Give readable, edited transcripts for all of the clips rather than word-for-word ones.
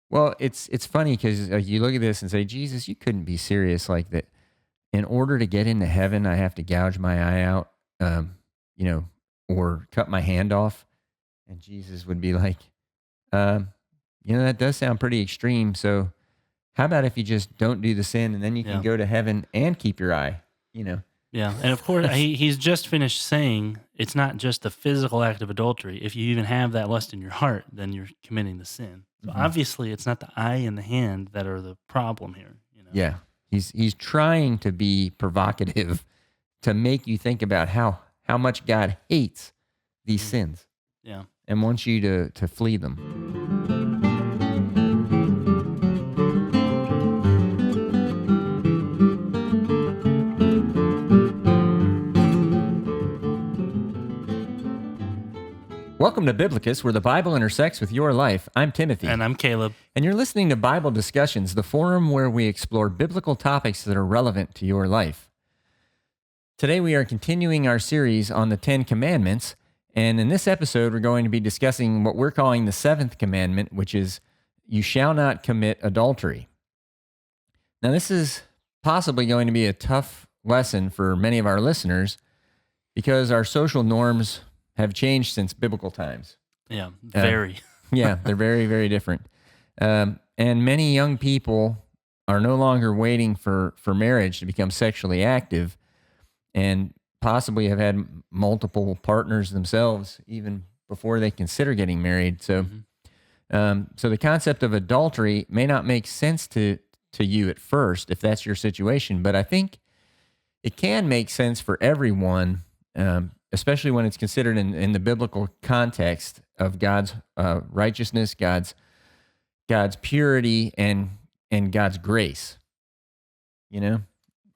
Well, it's funny because you look at this and say, Jesus, you couldn't be serious like that. In order to get into heaven, I have to gouge my eye out, you know, or cut my hand off. And Jesus would be like, um, that does sound pretty extreme. So how about if you just don't do the sin and then you can Yeah. go to heaven and keep your eye, you know? Yeah. And of course, he's just finished saying it's not just the physical act of adultery. If you even have that lust in your heart, then you're committing the sin. So Mhm. obviously, it's not the eye and the hand that are the problem here. Yeah. He's trying to be provocative to make you think about how much God hates these Mhm. sins Yeah. and wants you to flee them. Welcome to Biblocus, where the Bible intersects with your life. I'm Timothy, And I'm Caleb. and you're listening to Bible Discussions, the forum where we explore biblical topics that are relevant to your life. Today, we are continuing our series on the 10 Commandments, and in this episode, we're going to be discussing what we're calling the seventh commandment, which is, you shall not commit adultery. Now, this is possibly going to be a tough lesson for many of our listeners because our social norms have changed since biblical times. Yeah. Very. Yeah, they're very, very different. And many young people are no longer waiting for marriage to become sexually active and possibly have had multiple partners themselves even before they consider getting married. So, so the concept of adultery may not make sense to you at first if that's your situation, but I think it can make sense for everyone, especially when it's considered in the biblical context of God's righteousness, God's purity, and God's grace. You know,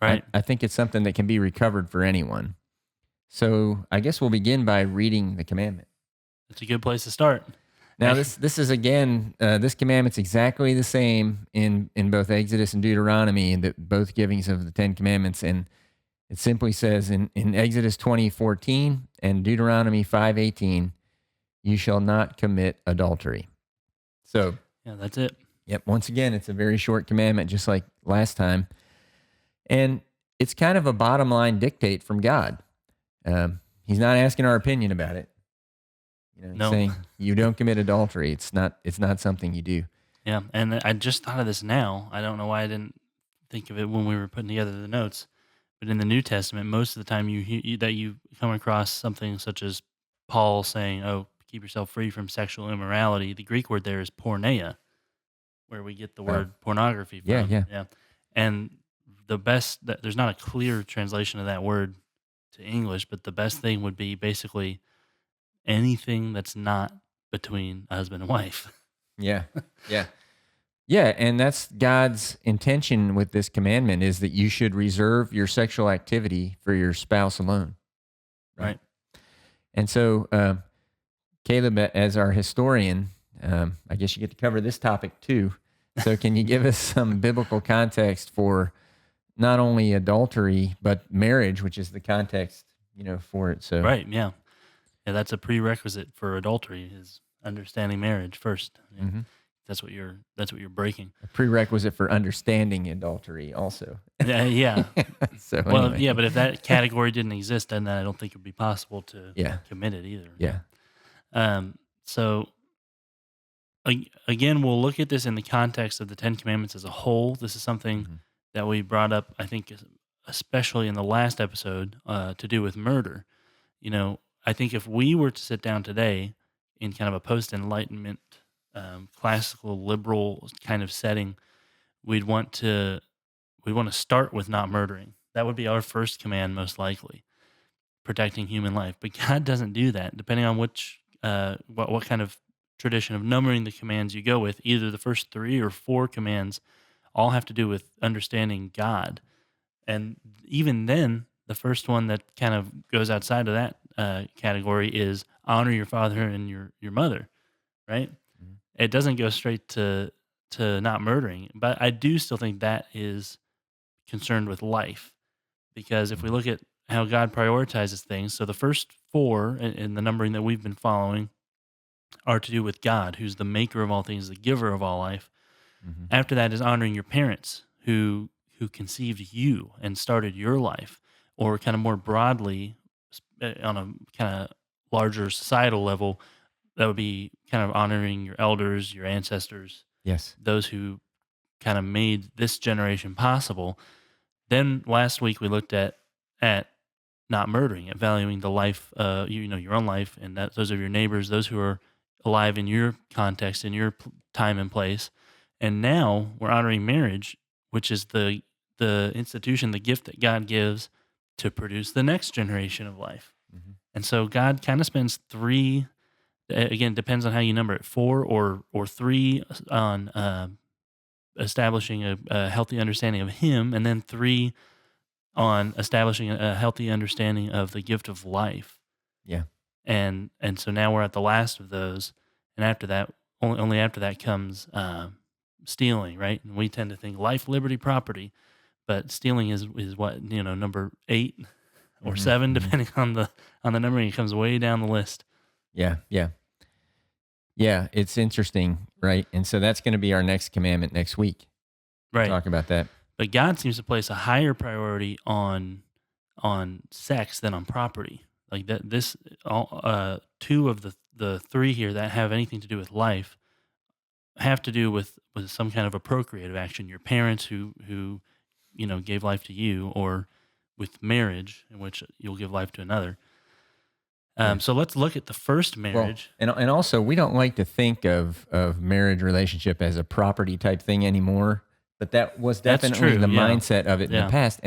Right. I think it's something that can be recovered for anyone. So I guess we'll begin by reading the commandment. That's a good place to start. Now, this is again, this commandment's exactly the same in both Exodus and Deuteronomy, in both givings of the 10 Commandments. And it simply says in Exodus 20:14 and Deuteronomy 5:18, you shall not commit adultery. So, Yeah, that's it. yep, once again, it's a very short commandment, just like last time. And it's kind of a bottom line dictate from God. He's not asking our opinion about it. He's No. saying you don't commit adultery. It's not something you do. Yeah. And I just thought of this now. I don't know why I didn't think of it when we were putting together the notes. But in the New Testament, most of the time you come across something such as Paul saying, "Oh, keep yourself free from sexual immorality." The Greek word there is porneia, where we get the word pornography from. Yeah. And there's not a clear translation of that word to English, but the best thing would be basically anything that's not between a husband and wife. Yeah. Yeah. Yeah, and that's God's intention with this commandment is that you should reserve your sexual activity for your spouse alone. Right. And so, Caleb, as our historian, I guess you get to cover this topic too. So, can you give us some biblical context for not only adultery but marriage, which is the context, for it? So, Right. Yeah. Yeah. That's a prerequisite for adultery is understanding marriage first. Yeah. Mhm. That's what you're breaking. a prerequisite for understanding adultery, also. Yeah. So, Well, anyway. yeah, but if that category didn't exist, then I don't think it would be possible to Yeah. commit it either. Yeah. So again, we'll look at this in the context of the Ten Commandments as a whole. This is something Mhm. that we brought up, I think, especially in the last episode, to do with murder. I think if we were to sit down today in kind of a post-Enlightenment, classical liberal kind of setting, we'd want to start with not murdering. That would be our first command, most likely, protecting human life. But God doesn't do that. Depending on which what kind of tradition of numbering the commands you go with, either the first 3 or 4 commands all have to do with understanding God. And even then, the first one that kind of goes outside of that category is honor your father and your mother, right? Mhm. It doesn't go straight to not murdering, but I do still think that is concerned with life, because if we Mhm. look at how God prioritizes things, so the first 4 in the numbering that we've been following are to do with God, who's the maker of all things, the giver of all life. Hmm. After that is honoring your parents who conceived you and started your life, or kind of more broadly on a kind of larger societal level, that would be kind of honoring your elders, your ancestors, Yes. those who kind of made this generation possible. Then last week we looked at not murdering, at valuing the life, your own life, and that those of your neighbors, those who are alive in your context, in your time and place. And now we're honoring marriage, which is the institution, the gift that God gives to produce the next generation of life. Hmm. And so God kind of spends three. Again, depends on how you number it, four or three on establishing a healthy understanding of Him, and then three on establishing a healthy understanding of the gift of life. Yeah. And so now we're at the last of those, and after that, only after that comes stealing, right? And we tend to think life, liberty, property, but stealing is what, number 8 or Hmm. 7, Hmm. depending on the numbering. It comes way down the list. Yeah. Yeah. Yeah. It's interesting, right? And so that's going to be our next commandment next week. We'll Right. talk about that. But God seems to place a higher priority on sex than on property. Like that, this all two of the three here that have anything to do with life have to do with some kind of a procreative action. Your parents who gave life to you, or with marriage in which you'll give life to another. Yeah. So let's look at the first Well, marriage. and also we don't like to think of marriage relationship as a property type thing anymore, but that was That's definitely true. the Yeah. mindset of it in the Yeah. past.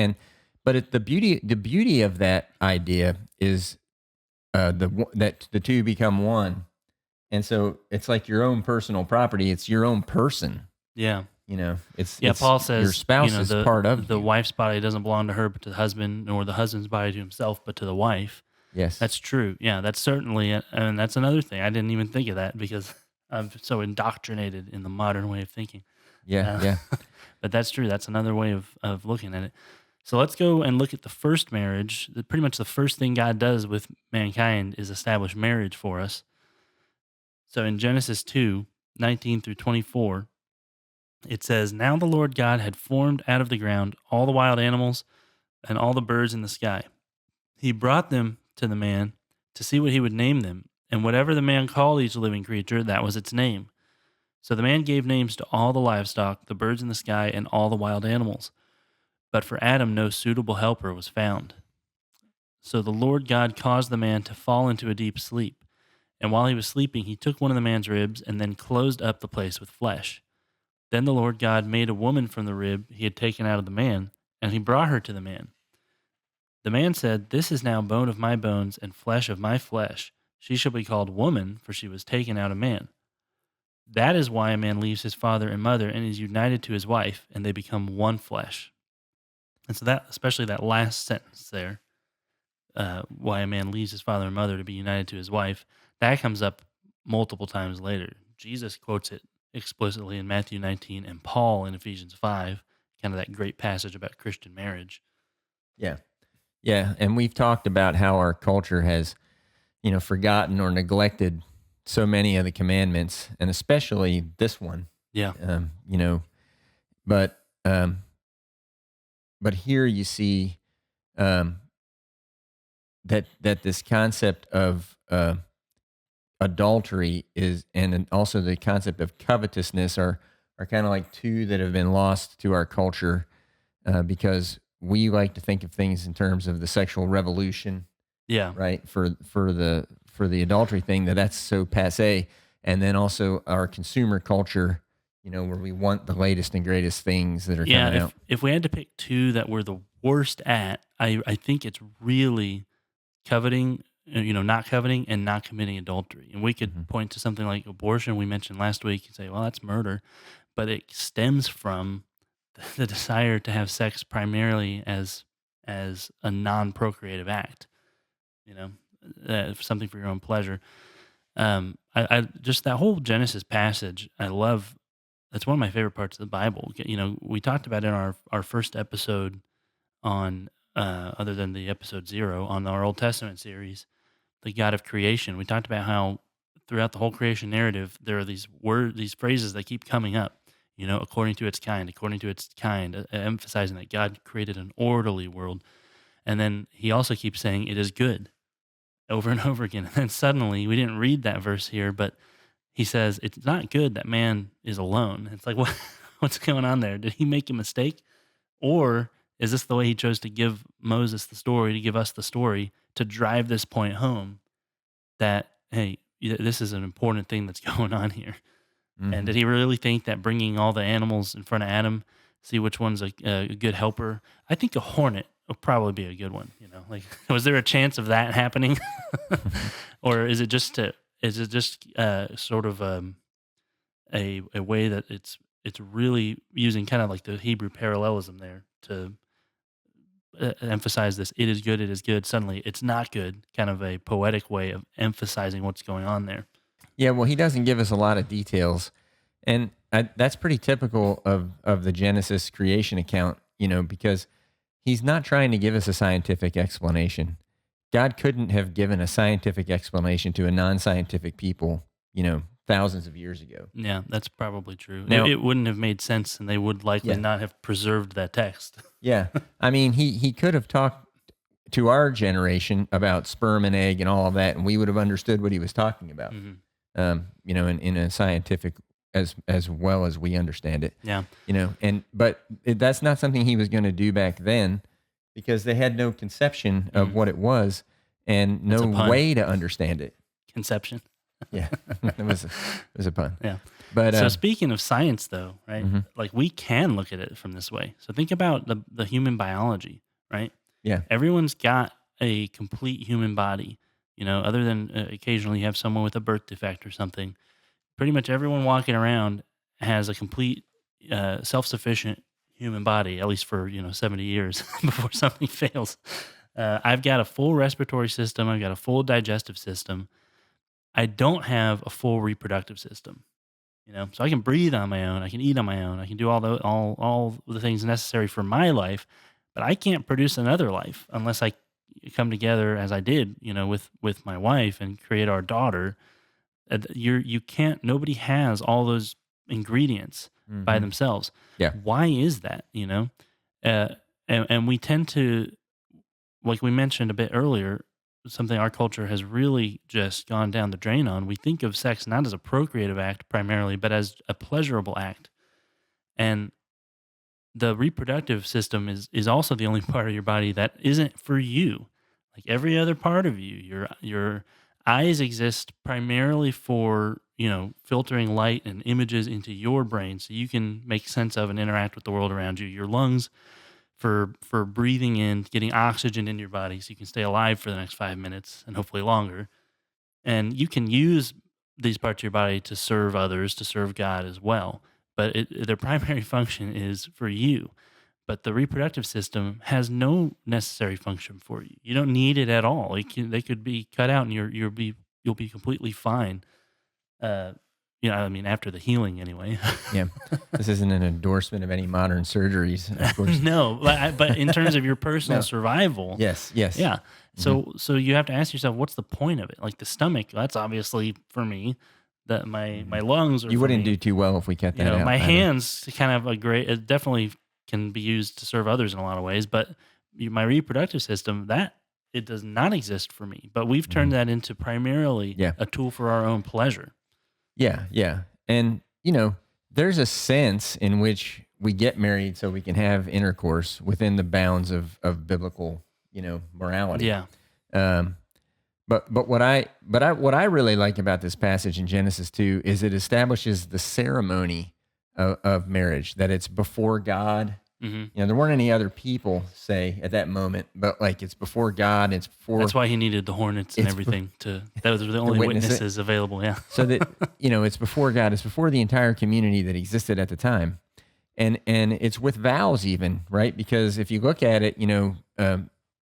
But the beauty of that idea is that the two become one, and so it's like your own personal property. It's your own person. Yeah. Yeah, It's Paul your says, spouse is part of the you. wife's body doesn't belong to her, but to the husband, nor the husband's body to himself, but to the wife. Yes. That's true. Yeah, that's certainly, and that's another thing. I didn't even think of that because I'm so indoctrinated in the modern way of thinking. Yeah. Uh, Yeah. but that's true. That's another way of looking at it. So let's go and look at the first marriage. Pretty much the first thing God does with mankind is establish marriage for us. So in Genesis 2:19 through 24, it says, "Now the Lord God had formed out of the ground all the wild animals and all the birds in the sky. He brought them to the man to see what he would name them, and whatever the man called each living creature, that was its name. So the man gave names to all the livestock, the birds in the sky, and all the wild animals. But for Adam no suitable helper was found. So the Lord God caused the man to fall into a deep sleep. And while he was sleeping, he took one of the man's ribs and then closed up the place with flesh. Then the Lord God made a woman from the rib he had taken out of the man, and he brought her to the man. The man said, 'This is now bone of my bones and flesh of my flesh. She shall be called woman, for she was taken out of man.' That is why a man leaves his father and mother and is united to his wife, and they become one flesh." And so that, especially that last sentence there, why a man leaves his father and mother to be united to his wife, that comes up multiple times later. Jesus quotes it explicitly in Matthew 19, and Paul in Ephesians 5, kind of that great passage about Christian marriage. Yeah. Yeah. And we've talked about how our culture has, forgotten or neglected so many of the commandments, and especially this one. Yeah. Um, you know, but but here you see um, that this concept of adultery is, and then also the concept of covetousness are kind of like two that have been lost to our culture because we like to think of things in terms of the sexual revolution, Yeah. right? For the adultery thing, that's so passe, and then also our consumer culture, where we want the latest and greatest things that are coming Yeah. out. If we had to pick two that we're the worst at, I think it's really coveting, not coveting and not committing adultery. And we Hmm. could point to something like abortion we mentioned last week and say, well, that's murder. But it stems from the desire to have sex primarily as a non-procreative act, something for your own pleasure. I just that whole Genesis passage, I love. That's one of my favorite parts of the Bible. We talked about in our first episode on, other than the episode 0 on our Old Testament series, the God of creation. We talked about how throughout the whole creation narrative, there are these phrases that keep coming up. according to its kind, emphasizing that God created an orderly world. And then he also keeps saying it is good over and over again. And then suddenly, we didn't read that verse here, but he says it's not good that man is alone. It's like, what's going on there? Did he make a mistake? Or is this the way he chose to give Moses the story, to give us the story, to drive this point home that, hey, this is an important thing that's going on here? And did he really think that bringing all the animals in front of Adam, see which one's a good helper? I think a hornet would probably be a good one. Like, was there a chance of that happening, or is it just sort of a way that it's really using kind of like the Hebrew parallelism there to emphasize this? It is good. It is good. Suddenly, it's not good. Kind of a poetic way of emphasizing what's going on there. Yeah, well, he doesn't give us a lot of details, and that's pretty typical of the Genesis creation account, because he's not trying to give us a scientific explanation. God couldn't have given a scientific explanation to a non-scientific people, thousands of years ago. Yeah, that's probably true. Now, it wouldn't have made sense, and they would likely not have preserved that text. Yeah, I mean, he could have talked to our generation about sperm and egg and all of that, and we would have understood what he was talking about. In a scientific as well as we understand it. Yeah. But that's not something he was going to do back then, because they had no conception of what it was and no way to understand it. Conception. Yeah, it was a pun. Yeah. But so speaking of science, though, right? Like, we can look at it from this way. So think about the human biology, right? Yeah. Everyone's got a complete human body. Other than occasionally you have someone with a birth defect or something. Pretty much everyone walking around has a complete self-sufficient human body, at least for 70 years before something fails. I've got a full respiratory system. I've got a full digestive system. I don't have a full reproductive system. So I can breathe on my own. I can eat on my own. I can do all the things necessary for my life, but I can't produce another life unless I come together as I did, with my wife and create our daughter. You can't. Nobody has all those ingredients by themselves. Yeah. Why is that? And we tend to, like we mentioned a bit earlier, something our culture has really just gone down the drain on. We think of sex not as a procreative act primarily, but as a pleasurable act. And the reproductive system is also the only part of your body that isn't for you. Like every other part of you, your eyes exist primarily for, filtering light and images into your brain so you can make sense of and interact with the world around you. Your lungs for breathing in, getting oxygen into your body so you can stay alive for the next 5 minutes and hopefully longer. And you can use these parts of your body to serve others, to serve God as well. But their primary function is for you. But the reproductive system has no necessary function for you. You don't need it at all. They could be cut out, and you'll be completely fine. After the healing, anyway. Yeah, this isn't an endorsement of any modern surgeries, of course. No, but in terms of your personal survival, yes, yeah. So you have to ask yourself, what's the point of it? Like the stomach, that's obviously for me. That my lungs are. You wouldn't for me. do too well if we cut that out. My hands kind of it definitely can be used to serve others in a lot of ways, but my reproductive system, that it does not exist for me. But we've turned that into primarily a tool for our own pleasure. Yeah. And, there's a sense in which we get married so we can have intercourse within the bounds of biblical, morality. Yeah. But what I really like about this passage in Genesis 2 is it establishes the ceremony of marriage, that it's before God. There weren't any other people, say, at that moment, but like it's before God. It's before. That's why he needed the hornets and everything. Those were the only witnesses available. Yeah. So that it's before God. It's before the entire community that existed at the time, and it's with vows even, right? Because if you look at it,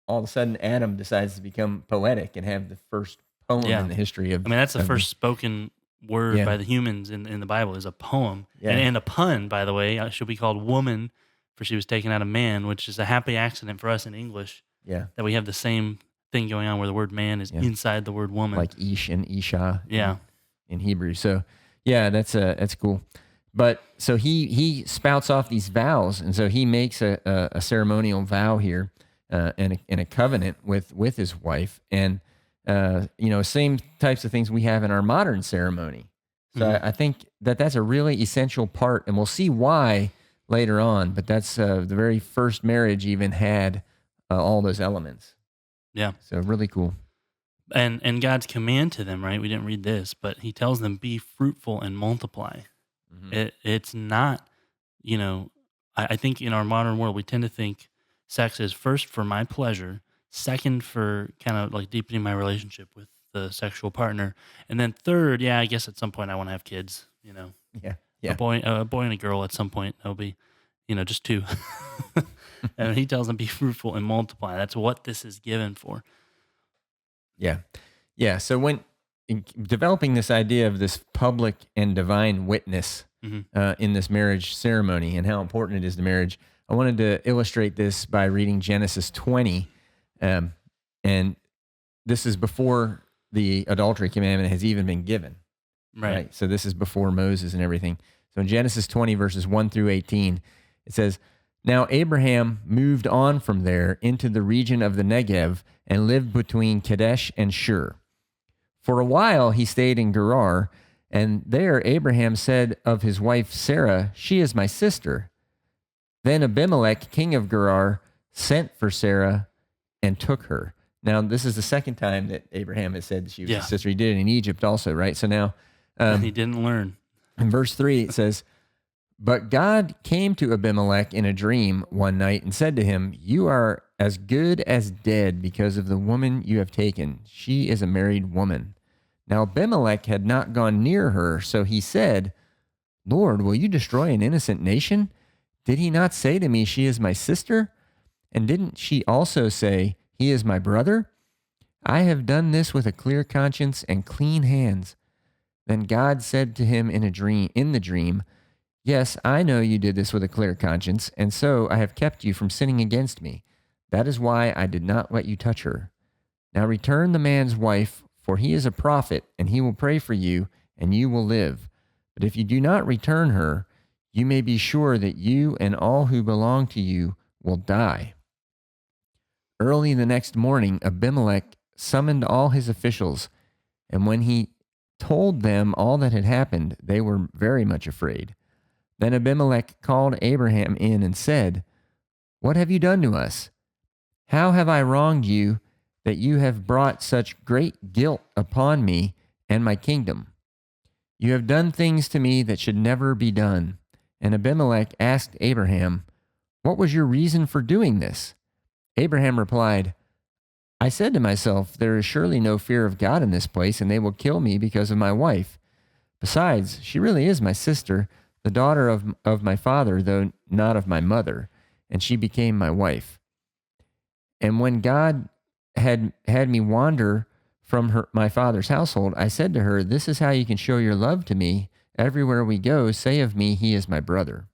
all of a sudden Adam decides to become poetic and have the first poem in the history of. That's the first spoken word by the humans in the Bible is a poem, and a pun, by the way, should be called woman. For she was taken out of man, which is a happy accident for us in English. Yeah. That we have the same thing going on where the word man is inside the word woman. Like ish and isha in Hebrew. So, yeah, that's cool. But so he spouts off these vows, and so he makes a ceremonial vow here, and a covenant with his wife, and same types of things we have in our modern ceremony. So Hmm. I think that's a really essential part, and we'll see why later on. But that's the very first marriage even had all those elements. Yeah. So really cool. And God's command to them, right? We didn't read this, but he tells them, be fruitful and multiply. Hmm. It's not, you know, I think in our modern world, we tend to think sex is first for my pleasure, second for kind of like deepening my relationship with the sexual partner, and then third, yeah, I guess at some point I want to have kids, Yeah, a yeah, boy and a girl at some point. They'll be, just two. And he tells them, be fruitful and multiply. That's what this is given for. yeah, yeah. So when developing this idea of this public and divine witness Hmm. in this marriage ceremony and how important it is to marriage, I wanted to illustrate this by reading Genesis 20. And this is before the adultery commandment has even been given. Right. So this is before Moses and everything. So in Genesis 20, verses 1 through 18, it says, Now Abraham moved on from there into the region of the Negev and lived between Kadesh and Shur. For a while he stayed in Gerar, and there Abraham said of his wife Sarah, She is my sister. Then Abimelech, king of Gerar, sent for Sarah and took her. Now, this is the second time that Abraham has said that she was his sister. He did it in Egypt also, right? So now, And he didn't learn. in verse 3, it says, But God came to Abimelech in a dream one night and said to him, You are as good as dead because of the woman you have taken. She is a married woman. Now Abimelech had not gone near her, so he said, Lord, will you destroy an innocent nation? Did he not say to me, She is my sister? And didn't she also say, He is my brother? I have done this with a clear conscience and clean hands. Then God said to him in the dream, Yes, I know you did this with a clear conscience, and so I have kept you from sinning against me. That is why I did not let you touch her. Now return the man's wife, for he is a prophet, and he will pray for you, and you will live. But if you do not return her, you may be sure that you and all who belong to you will die. Early the next morning, Abimelech summoned all his officials, and when he told them all that had happened, they were very much afraid. Then Abimelech called Abraham in and said, What have you done to us? How have I wronged you that you have brought such great guilt upon me and my kingdom? You have done things to me that should never be done. And Abimelech asked Abraham, What was your reason for doing this? Abraham replied, I said to myself, There is surely no fear of God in this place, and they will kill me because of my wife. Besides, she really is my sister, the daughter of my father, though not of my mother, and she became my wife. And when God had me wander from my father's household, I said to her, This is how you can show your love to me. Everywhere we go, say of me, He is my brother.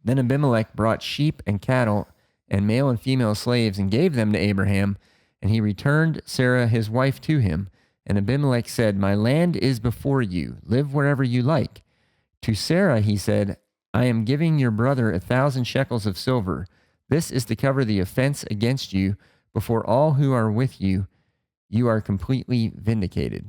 Then Abimelech brought sheep and cattle and male and female slaves and gave them to Abraham, and he returned Sarah his wife to him. And Abimelech said, My land is before you. Live wherever you like. To Sarah he said, I am giving your brother 1,000 shekels of silver. This is to cover the offense against you before all who are with you. You are completely vindicated.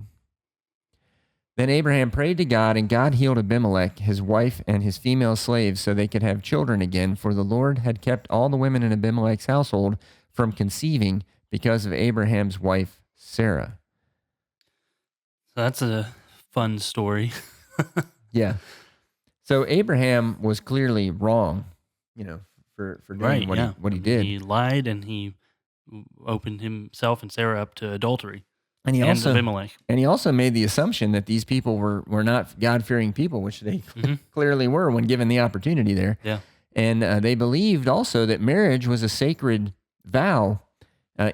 Then Abraham prayed to God, and God healed Abimelech, his wife, and his female slaves so they could have children again, for the Lord had kept all the women in Abimelech's household from conceiving because of Abraham's wife, Sarah. So that's a fun story. Yeah. So Abraham was clearly wrong, for doing what he did. He lied, and he opened himself and Sarah up to adultery. And he Abimelech. made the assumption that these people were not God-fearing people, which they clearly were when given the opportunity there. Yeah. And they believed also that marriage was a sacred vow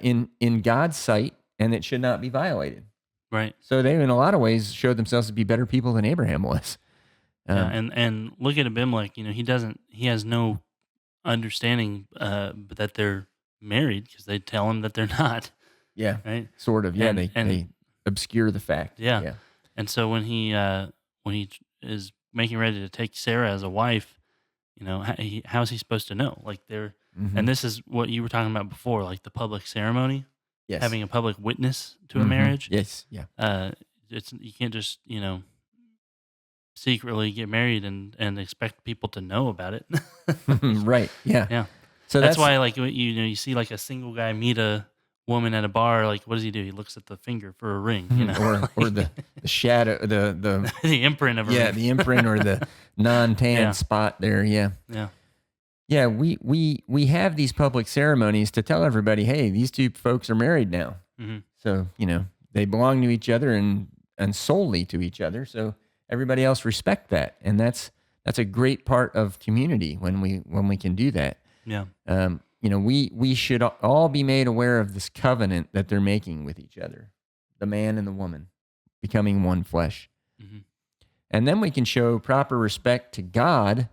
in God's sight, and it should not be violated. Right. So they, in a lot of ways, showed themselves to be better people than Abraham was. And look at Abimelech. He has no understanding that they're married because they tell him that they're not. Yeah, right. Sort of. Yeah, And they obscure the fact. Yeah. And so when he is making ready to take Sarah as a wife, how's he supposed to know? Like Hmm. and this is what you were talking about before, like the public ceremony, Yes. having a public witness to a Hmm. marriage. Yes. Yeah. Uh, you can't just secretly get married and expect people to know about it. Right. Yeah. Yeah, So that's that's why like you see like a single guy meet a woman at a bar. Like, what does he do? He looks at the finger for a ring. or the shadow, the The imprint of a yeah, ring. the imprint or the non-tan Yeah. spot there. Yeah. Yeah. Yeah, we have these public ceremonies to tell everybody, hey, these two folks are married now. Hmm. So, they belong to each other and solely to each other. So everybody else respect that. And that's a great part of community when we can do that. Yeah. We should all be made aware of this covenant that they're making with each other, the man and the woman becoming one flesh. Hmm. And then we can show proper respect to God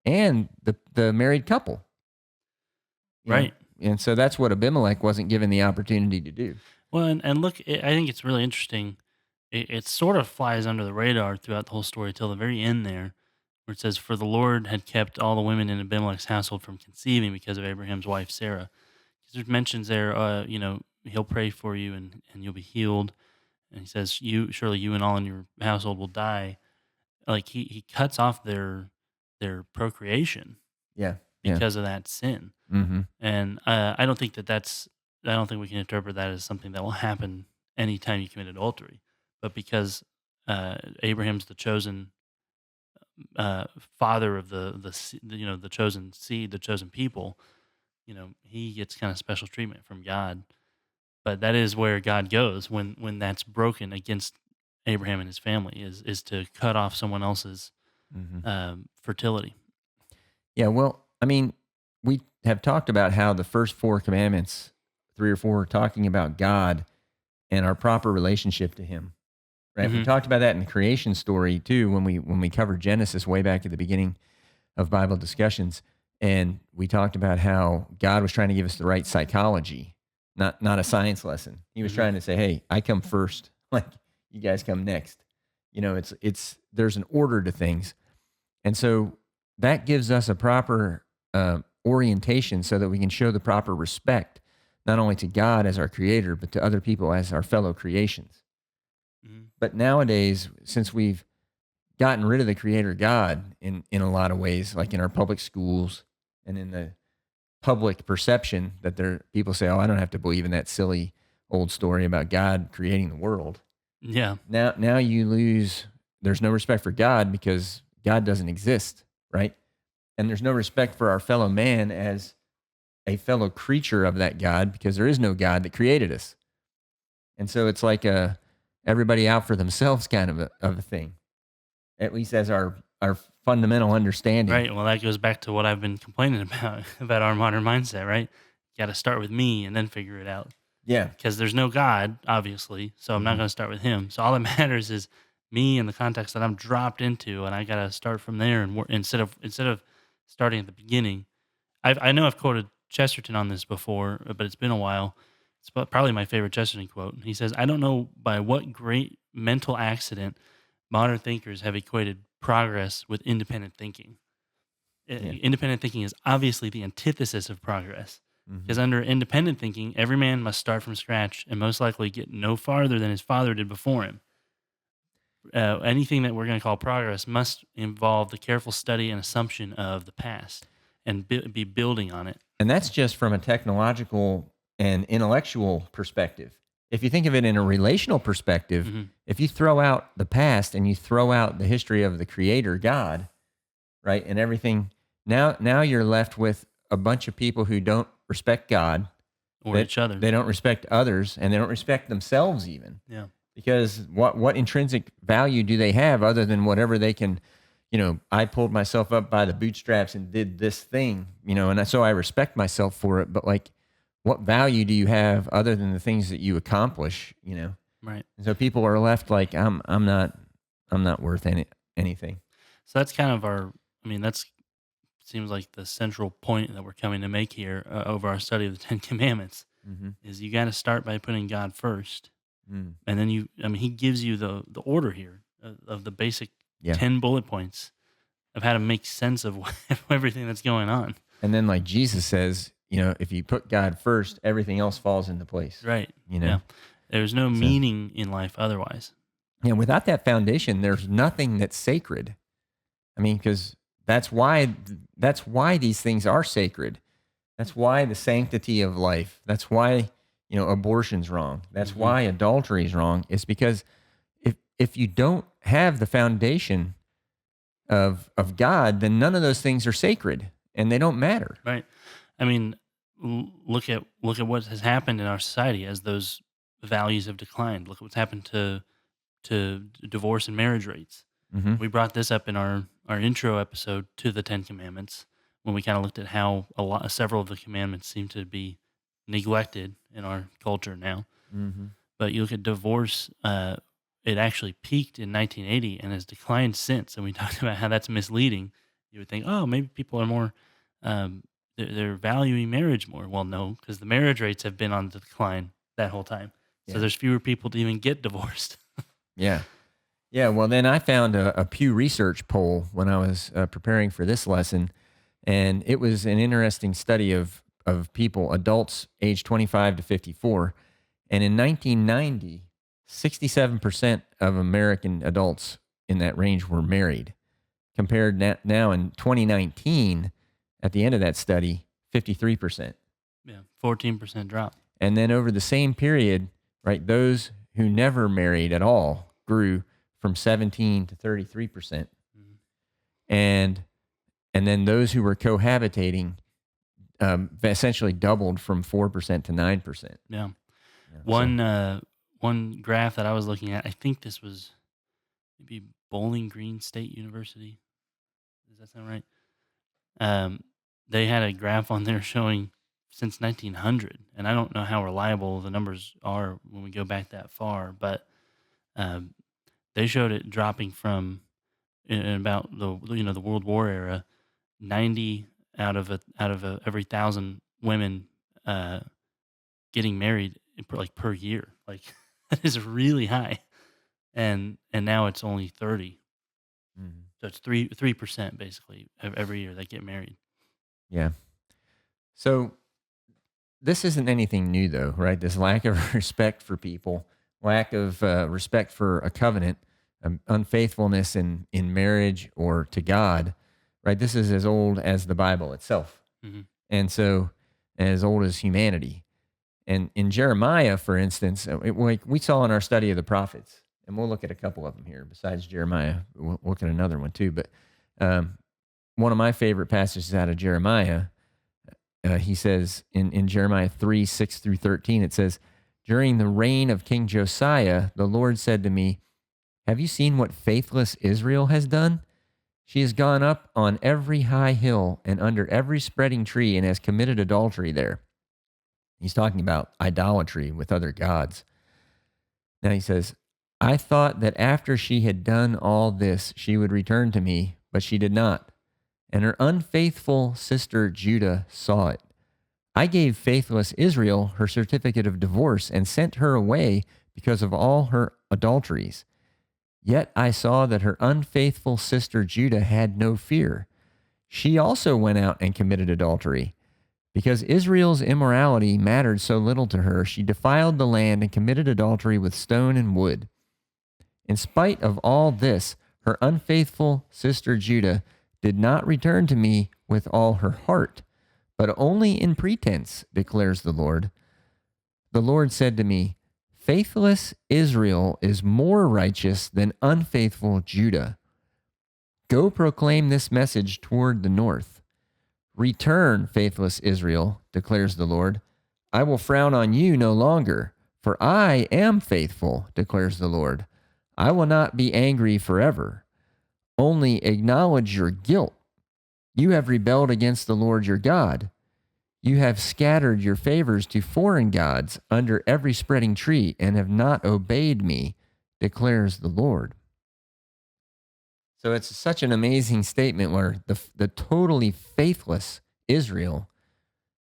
and the married couple. you know? Right. And so that's what Abimelech wasn't given the opportunity to do. Well, and look, I think it's really interesting. It sort of flies under the radar throughout the whole story till the very end there, where it says, "For the Lord had kept all the women in Abimelech's household from conceiving because of Abraham's wife Sarah." There's mentions there, he'll pray for you and you'll be healed. And he says, surely you and all in your household will die. Like he cuts off their procreation Yeah. Yeah. because of that sin. Mm-hmm. And I don't think we can interpret that as something that will happen anytime you commit adultery, but because Abraham's the chosen father of the chosen seed, the chosen people, he gets kind of special treatment from God. But that is where God goes when that's broken against Abraham and his family is to cut off someone else's Mm-hmm. fertility. Yeah. Well, I mean, we have talked about how the first 4 commandments, 3 or 4, are talking about God and our proper relationship to Him. Right. We Hmm. talked about that in the creation story too when we covered Genesis way back at the beginning of Bible discussions, and we talked about how God was trying to give us the right psychology, not a science lesson. He was Hmm. trying to say, "Hey, I come first, like you guys come next." It's there's an order to things, and so that gives us a proper orientation so that we can show the proper respect, not only to God as our Creator, but to other people as our fellow creations. Hmm. But nowadays, since we've gotten rid of the Creator God in a lot of ways, like in our public schools and in the public perception that people say, "Oh, I don't have to believe in that silly old story about God creating the world." Yeah. Now you lose. There's no respect for God because God doesn't exist, right? And there's no respect for our fellow man as a fellow creature of that God because there is no God that created us. And so it's like everybody out for themselves kind of a thing, at least as our fundamental understanding. Right. Well, that goes back to what I've been complaining about about our modern mindset, right? You got to start with me and then figure it out Yeah. because there's no God, obviously. So I'm not Mhm. going to start with him. So all that matters is me and the context that I'm dropped into, and I got to start from there. And instead of starting at the beginning, I know I've quoted Chesterton on this before, but it's been a while. It's probably my favorite Chesterton quote. He says, "I don't know by what great mental accident modern thinkers have equated progress with independent thinking. Yeah. Independent thinking is obviously the antithesis of progress. Because Mhm. under independent thinking, every man must start from scratch and most likely get no farther than his father did before him. Anything that we're going to call progress must involve the careful study and assumption of the past and be building on it." And that's just from a technological and intellectual perspective. If you think of it in a relational perspective, Hmm. if you throw out the past and you throw out the history of the Creator God, right, and everything, now you're left with a bunch of people who don't respect God, Or that each other. they don't respect others, and they don't respect themselves even. Yeah. Because what intrinsic value do they have other than whatever they can, I pulled myself up by the bootstraps and did this thing, and so I respect myself for it. But like, what value do you have other than the things that you accomplish? Right. And so people are left like, I'm not worth anything. So that's kind of that's seems like the central point that we're coming to make here over our study of the 10 Commandments Mm-hmm. is you got to start by putting God first. Mm. And then he gives you the order here of the basic Yeah. 10 bullet points of how to make sense of everything that's going on. And then, like Jesus says, if you put God first, everything else falls into place. Right. You know? Yeah. There's no So, meaning in life otherwise. yeah, without that foundation, there's nothing that's sacred. I mean, because that's why these things are sacred. That's why the sanctity of life. That's why abortion's wrong. That's why adultery is wrong. It's because if you don't have the foundation of God, then none of those things are sacred and they don't matter. Right. I mean, look at what has happened in our society as those values have declined. Look at what's happened to divorce and marriage rates. Mm-hmm. We brought this up in our intro episode to the 10 Commandments when we kind of looked at how several of the commandments seem to be neglected in our culture now. Mm-hmm. But you look at divorce, it actually peaked in 1980 and has declined since. And we talked about how that's misleading. You would think, oh, maybe people are more, they're valuing marriage more. Well, no, because the marriage rates have been on the decline that whole time. So there's fewer people to even get divorced. Yeah. Yeah. Well, then I found a Pew Research poll when I was preparing for this lesson, and it was an interesting study of people, adults aged 25 to 54. And in 1990, 67% of American adults in that range were married. Compared now in 2019, at the end of that study, 53%. Yeah, 14% drop. And then over the same period, right, those who never married at all grew from 17 to 33%. Mm-hmm. And then those who were cohabitating essentially doubled from 4% to 9%. Yeah. So, One graph that I was looking at, I think this was maybe Bowling Green State University. Does that sound right? They had a graph on there showing since 1900, and I don't know how reliable the numbers are when we go back that far, but they showed it dropping from in about the World War era, 90 out of every 1,000 women getting married per year. Like that is really high, and now it's only 30. mm-hmm. So it's 3% basically every year that get married. Yeah. So this isn't anything new, though, right? This lack of respect for people, lack of respect for a covenant, unfaithfulness in marriage or to God, right? This is as old as the Bible itself. Mm-hmm. And so as old as humanity. And in Jeremiah, for instance, like we saw in our study of the prophets, and we'll look at a couple of them here besides Jeremiah. We'll look at another one too. But one of my favorite passages out of Jeremiah, he says in Jeremiah 3, 6 through 13, it says, "During the reign of King Josiah, the Lord said to me, 'Have you seen what faithless Israel has done? She has gone up on every high hill and under every spreading tree and has committed adultery there.'" He's talking about idolatry with other gods. Now he says, "I thought that after she had done all this, she would return to me, but she did not. And her unfaithful sister Judah saw it. I gave faithless Israel her certificate of divorce and sent her away because of all her adulteries. Yet I saw that her unfaithful sister Judah had no fear. She also went out and committed adultery. Because Israel's immorality mattered so little to her, she defiled the land and committed adultery with stone and wood. In spite of all this, her unfaithful sister Judah did not return to me with all her heart, but only in pretense, declares the Lord. The Lord said to me, 'Faithless Israel is more righteous than unfaithful Judah. Go proclaim this message toward the north. Return, faithless Israel, declares the Lord. I will frown on you no longer, for I am faithful, declares the Lord. I will not be angry forever. Only acknowledge your guilt. You have rebelled against the Lord your God. You have scattered your favors to foreign gods under every spreading tree and have not obeyed me, declares the Lord." So it's such an amazing statement where the totally faithless Israel,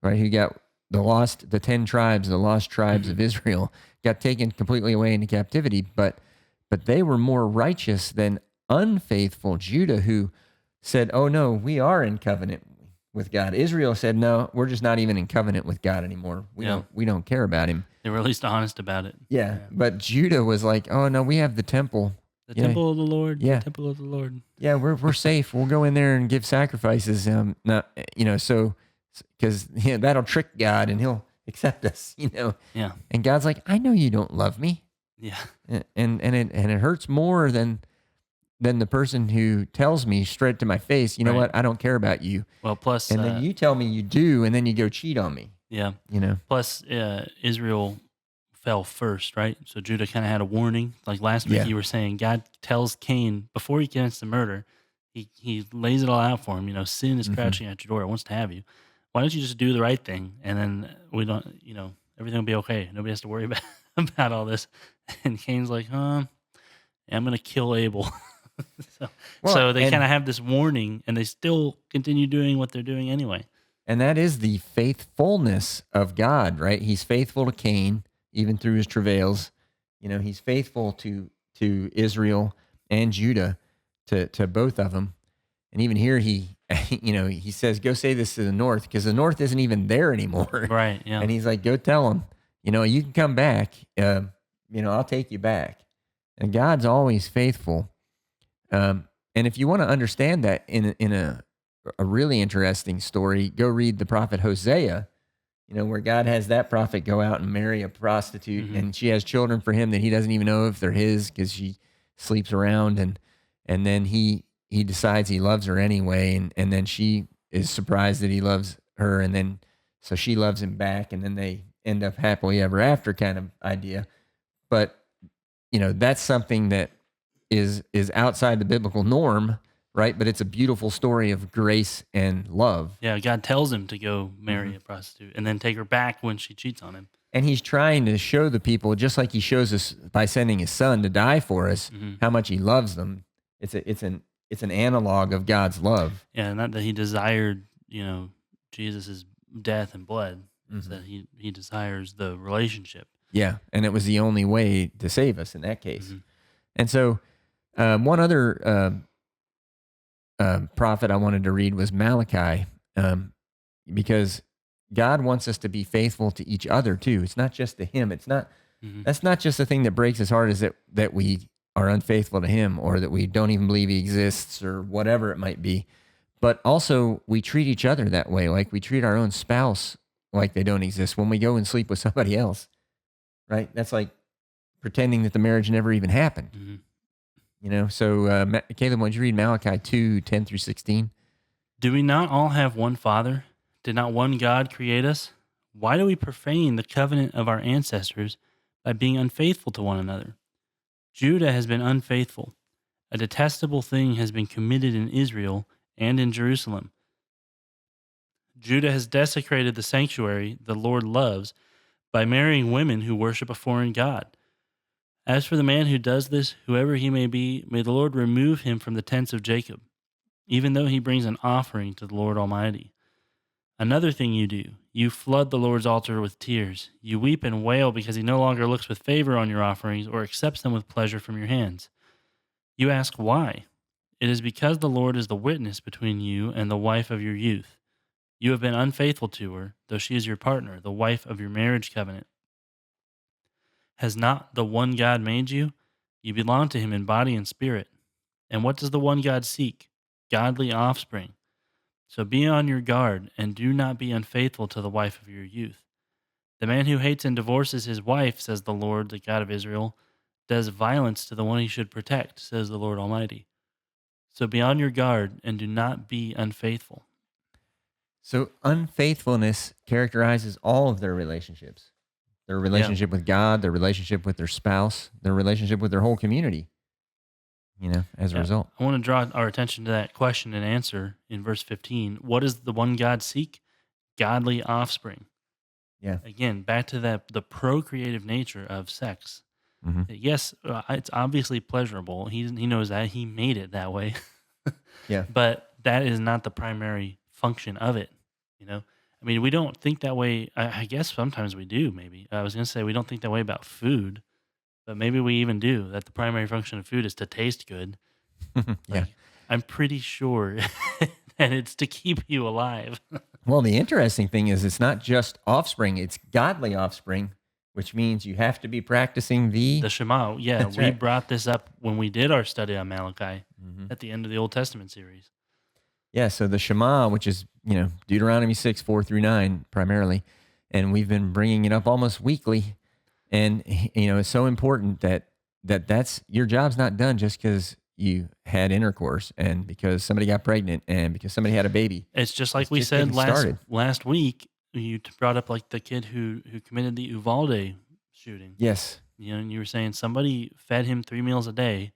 right, who got the 10 tribes, the lost tribes of Israel, got taken completely away into captivity, but they were more righteous than unfaithful Judah who said, "Oh no, we are in covenant with God." Israel said, "No, we're just not even in covenant with God anymore. Yeah. We don't care about him." They were at least honest about it. Yeah, Yeah. but Judah was like, "Oh no, we have the temple. The Yeah, temple of the Lord, the yeah, temple of the Lord. yeah. We're safe. We'll go in there and give sacrifices. No, so because that'll trick God and He'll accept us. Yeah. And God's like, I know you don't love me, Yeah. and it hurts more than the person who tells me straight to my face, you know Right. what, I don't care about you, Well, plus, and then you tell me you do, and then you go cheat on me. yeah. You know. Plus, Israel fell first, right? So Judah kind of had a warning. Like last week, Yeah. you were saying God tells Cain before he commits the murder, he lays it all out for him. Sin is hmm crouching at your door; it wants to have you. Why don't you just do the right thing, and then we don't, everything will be okay. Nobody has to worry about about all this. And Cain's like, I'm gonna kill Abel. so, Well, so they kind of have this warning, and they still continue doing what they're doing anyway. and that is the faithfulness of God, right? He's faithful to Cain, even through his travails. He's faithful to Israel and Judah, to both of them. And even here, he, he says, "Go say this to the north," because the north isn't even there anymore. Right? Yeah. And he's like, "Go tell them, you can come back. I'll take you back." And God's always faithful. And if you want to understand that in a really interesting story, go read the prophet Hosea, where God has that prophet go out and marry a prostitute, Mhm. and she has children for him that he doesn't even know if they're his because she sleeps around, and then he decides he loves her anyway, and then she is surprised that he loves her, and then so she loves him back, and then they end up happily ever after kind of idea. But that's something that is outside the biblical norm, right? But it's a beautiful story of grace and love. Yeah, God tells him to go marry Mhm. a prostitute and then take her back when she cheats on him. And he's trying to show the people, just like he shows us by sending his son to die for us, Hmm. how much he loves them. It's an analog of God's love. Yeah, not that he desired, Jesus's death and blood. It's Mhm. that he desires the relationship. Yeah, and it was the only way to save us in that case. Mhm. And so, one other prophet I wanted to read was Malachi, because God wants us to be faithful to each other too. It's not just to Him. Mhm. That's not just the thing that breaks His heart, is that we are unfaithful to Him, or that we don't even believe He exists, or whatever it might be. But also, we treat each other that way, like we treat our own spouse like they don't exist when we go and sleep with somebody else, right? That's like pretending that the marriage never even happened. Mhm. So Caleb, why don't you read Malachi 2:10-16? Do we not all have one Father? Did not one God create us? Why do we profane the covenant of our ancestors by being unfaithful to one another? Judah has been unfaithful. A detestable thing has been committed in Israel and in Jerusalem. Judah has desecrated the sanctuary the Lord loves by marrying women who worship a foreign god. As for the man who does this, whoever he may be, may the Lord remove him from the tents of Jacob, even though he brings an offering to the Lord Almighty. Another thing you do, you flood the Lord's altar with tears. You weep and wail because he no longer looks with favor on your offerings or accepts them with pleasure from your hands. You ask why? It is because the Lord is the witness between you and the wife of your youth. You have been unfaithful to her, though she is your partner, the wife of your marriage covenant. Has not the one God made you? You belong to him in body and spirit. And what does the one God seek? Godly offspring. So be on your guard, and do not be unfaithful to the wife of your youth. The man who hates and divorces his wife, says the Lord, the God of Israel, does violence to the one he should protect, says the Lord Almighty. So be on your guard, and do not be unfaithful. So unfaithfulness characterizes all of their relationships. Their relationship with God, their relationship with their spouse, their relationship with their whole community, as a result. I want to draw our attention to that question and answer in verse 15. What does the one God seek? Godly offspring. Yeah. Again, back to the procreative nature of sex. hmm Yes, it's obviously pleasurable. He knows that. He made it that way. Yeah. But that is not the primary function of it, I mean, we don't think that way. I guess sometimes we do, maybe. I was going to say we don't think that way about food, but maybe we even do, that the primary function of food is to taste good. Yeah. Like, I'm pretty sure that it's to keep you alive. Well, the interesting thing is it's not just offspring, it's godly offspring, which means you have to be practicing The Shema, yeah, That's we right. brought this up when we did our study on Malachi Mhm. at the end of the Old Testament series. Yeah, so the Shema, which is, Deuteronomy 6, 4 through 9 primarily, and we've been bringing it up almost weekly. And, it's so important that's your job's not done just because you had intercourse and because somebody got pregnant and because somebody had a baby. It's just like It's we just said getting started. last week. You brought up like the kid who committed the Uvalde shooting. Yes. And you were saying somebody fed him 3 meals a day,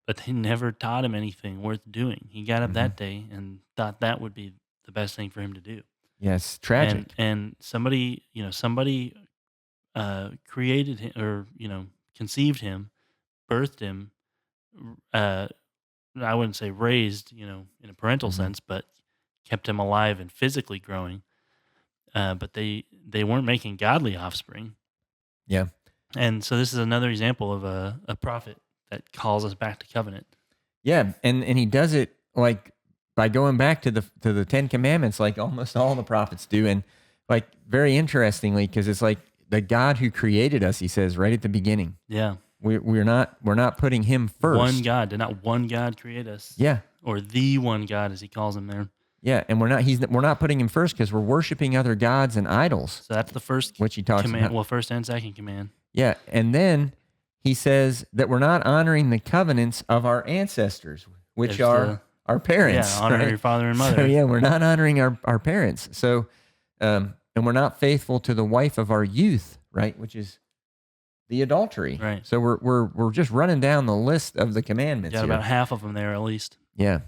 but they never taught him anything worth doing. He got up hmm that day and thought that would be the best thing for him to do. Yes. And Tragic. and somebody, created him, or conceived him, birthed him. Uh, I wouldn't say raised, in a parental hmm sense, but kept him alive and physically growing. But they weren't making godly offspring. Yeah. And so this is another example of a prophet that calls us back to covenant. Yeah. And he does it like by going back to the 10 Commandments, like almost all the prophets do. And like very interestingly, because it's like the God who created us, he says right at the beginning. Yeah. We're not putting him first. One God. Did not one God create us? Yeah. Or the one God, as he calls him there. Yeah, and we're not putting him first because we're worshiping other gods and idols, So that's the first which he talks command. about. Well, first and second command. Yeah, and then he says that we're not honoring the covenants of our ancestors, which There's are our parents. Yeah, honor right? your father and mother. So yeah, we're not honoring our parents. So, and we're not faithful to the wife of our youth, right? Which is the adultery. Right. So we're just running down the list of the commandments. Got here. about half of them there at least. Yeah.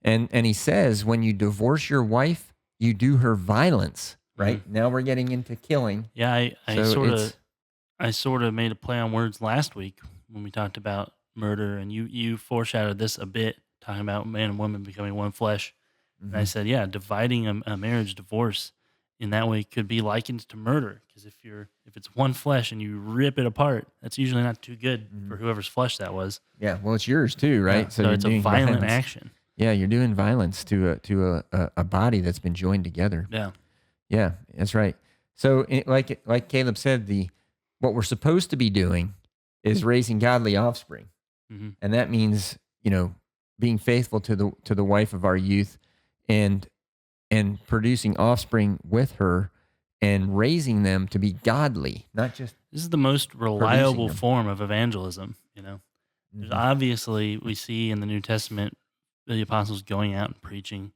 And he says when you divorce your wife, you do her violence, right? Now we're getting into killing. Yeah, I So sort of made a play on words last week when we talked about murder, and you foreshadowed this a bit, talking about man and woman becoming one flesh. And I said, yeah, dividing a marriage divorce in that way could be likened to murder, because if it's one flesh and you rip it apart, that's usually not too good for whoever's flesh that was. Yeah, well, it's yours too, right? Yeah, so you're it's a doing violent violence. action. Yeah, you're doing violence to a body that's been joined together. Yeah. Yeah, that's right. So, like Caleb said, what we're supposed to be doing is raising godly offspring, and that means being faithful to the wife of our youth, and producing offspring with her, and raising them to be godly, not just. This is the most reliable them. form of evangelism. There's obviously, we see in the New Testament the apostles going out and preaching,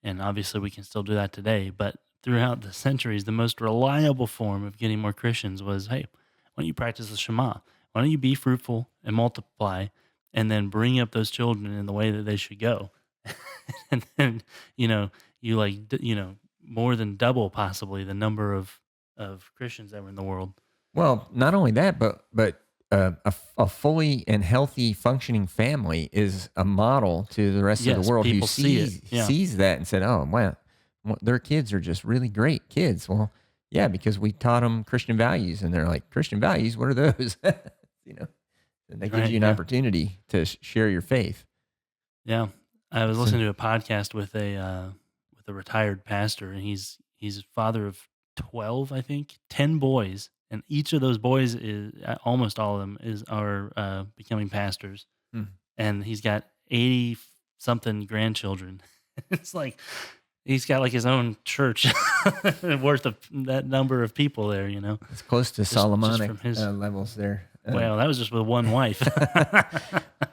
and obviously we can still do that today. But throughout the centuries, the most reliable form of getting more Christians was, hey, why don't you practice the Shema? Why don't you be fruitful and multiply, and then bring up those children in the way that they should go? And then, you more than double possibly the number of Christians that were in the world. Well, not only that, but a fully and healthy functioning family is a model to the rest of Yes, the world who people see it. sees that and said, "Oh, wow, their kids are just really great kids." Well, yeah, because we taught them Christian values, and they're like, "Christian values? What are those?" And that gives Right, you an yeah. opportunity to share your faith. Yeah, I was listening to a podcast with a retired pastor, and he's a father of 12, I think, 10 boys, and each of those boys is almost all of them are becoming pastors, Hmm. and he's got 80 something grandchildren. It's like he's got like his own church worth of that number of people there. It's close to just Solomonic from his- levels there. Well, that was just with one wife.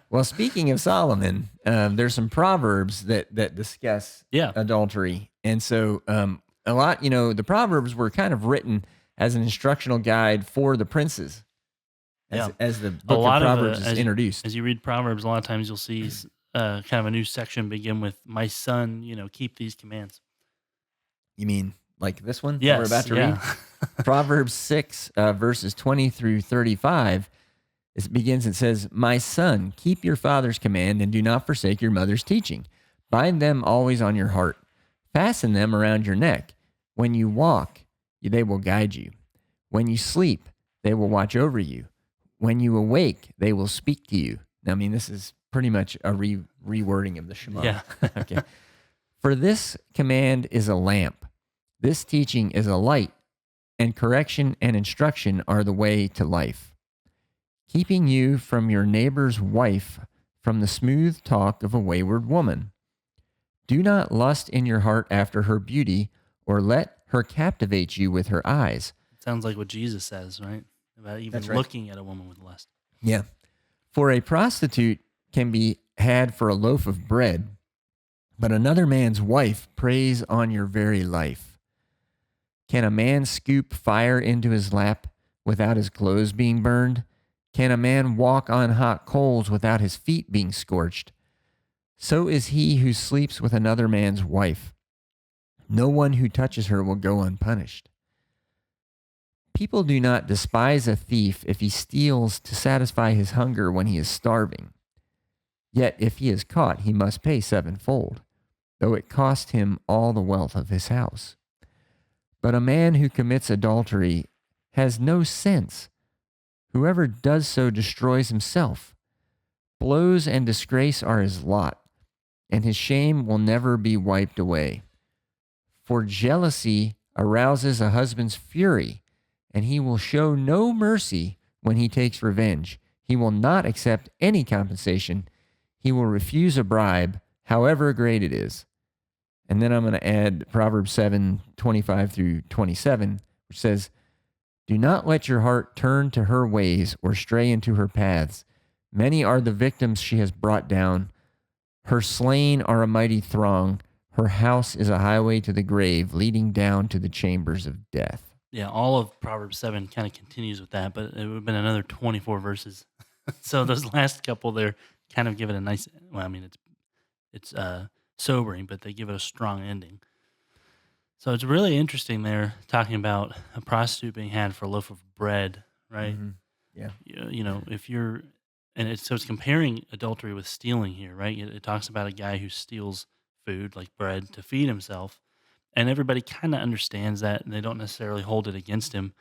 Well, speaking of Solomon, there's some proverbs that discuss Yeah. adultery, and so a lot, the proverbs were kind of written as an instructional guide for the princes, as the book of Proverbs is introduced. As you read Proverbs, a lot of times you'll see kind of a new section begin with, "My son, keep these commands." You mean like this one that Yes, we're about to yeah. read? Proverbs 6, verses 20 through 35. It begins, it says, "My son, keep your father's command and do not forsake your mother's teaching. Bind them always on your heart. Fasten them around your neck. When you walk, they will guide you. When you sleep, they will watch over you. When you awake, they will speak to you." Now, I mean, this is pretty much a rewording of the Shema. Yeah. Okay. For this command is a lamp. This teaching is a light, and correction and instruction are the way to life, keeping you from your neighbor's wife, from the smooth talk of a wayward woman. Do not lust in your heart after her beauty, or let her captivate you with her eyes. Sounds like what Jesus says, right? About even That's right. looking at a woman with lust. Yeah. For a prostitute can be had for a loaf of bread, but another man's wife preys on your very life. Can a man scoop fire into his lap without his clothes being burned? Can a man walk on hot coals without his feet being scorched? So is he who sleeps with another man's wife. No one who touches her will go unpunished. People do not despise a thief if he steals to satisfy his hunger when he is starving. Yet if he is caught, he must pay sevenfold, though it cost him all the wealth of his house. But a man who commits adultery has no sense. Whoever does so destroys himself. Blows and disgrace are his lot, and his shame will never be wiped away. For jealousy arouses a husband's fury, and he will show no mercy when he takes revenge. He will not accept any compensation. He will refuse a bribe, however great it is. And then I'm going to add Proverbs 7:25 through 27, which says, do not let your heart turn to her ways or stray into her paths. Many are the victims she has brought down. Her slain are a mighty throng. Her house is a highway to the grave, leading down to the chambers of death. Yeah, all of Proverbs 7 kind of continues with that, but it would have been another 24 verses. So those last couple there kind of give it a nice, well, I mean, it's sobering, but they give it a strong ending. So it's really interesting there talking about a prostitute being had for a loaf of bread, right? Mm-hmm. Yeah. If you're, and it's comparing adultery with stealing here, right? It talks about a guy who steals food like bread to feed himself, and everybody kind of understands that, and they don't necessarily hold it against him.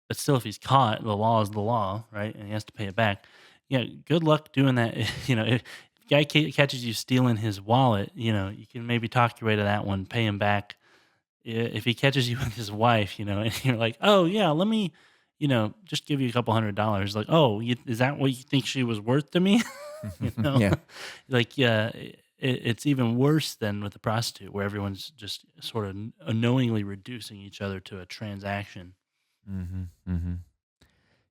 But still, if he's caught, the law is the law, right? And he has to pay it back. Yeah, good luck doing that. If a guy catches you stealing his wallet, you can maybe talk your way to that one, pay him back. If he catches you with his wife, and you're like, oh yeah, let me, just give you a couple $100. Like, oh, is that what you think she was worth to me? Yeah. Like, yeah, it's even worse than with the prostitute, where everyone's just sort of unknowingly reducing each other to a transaction. Mm-hmm. Mm-hmm.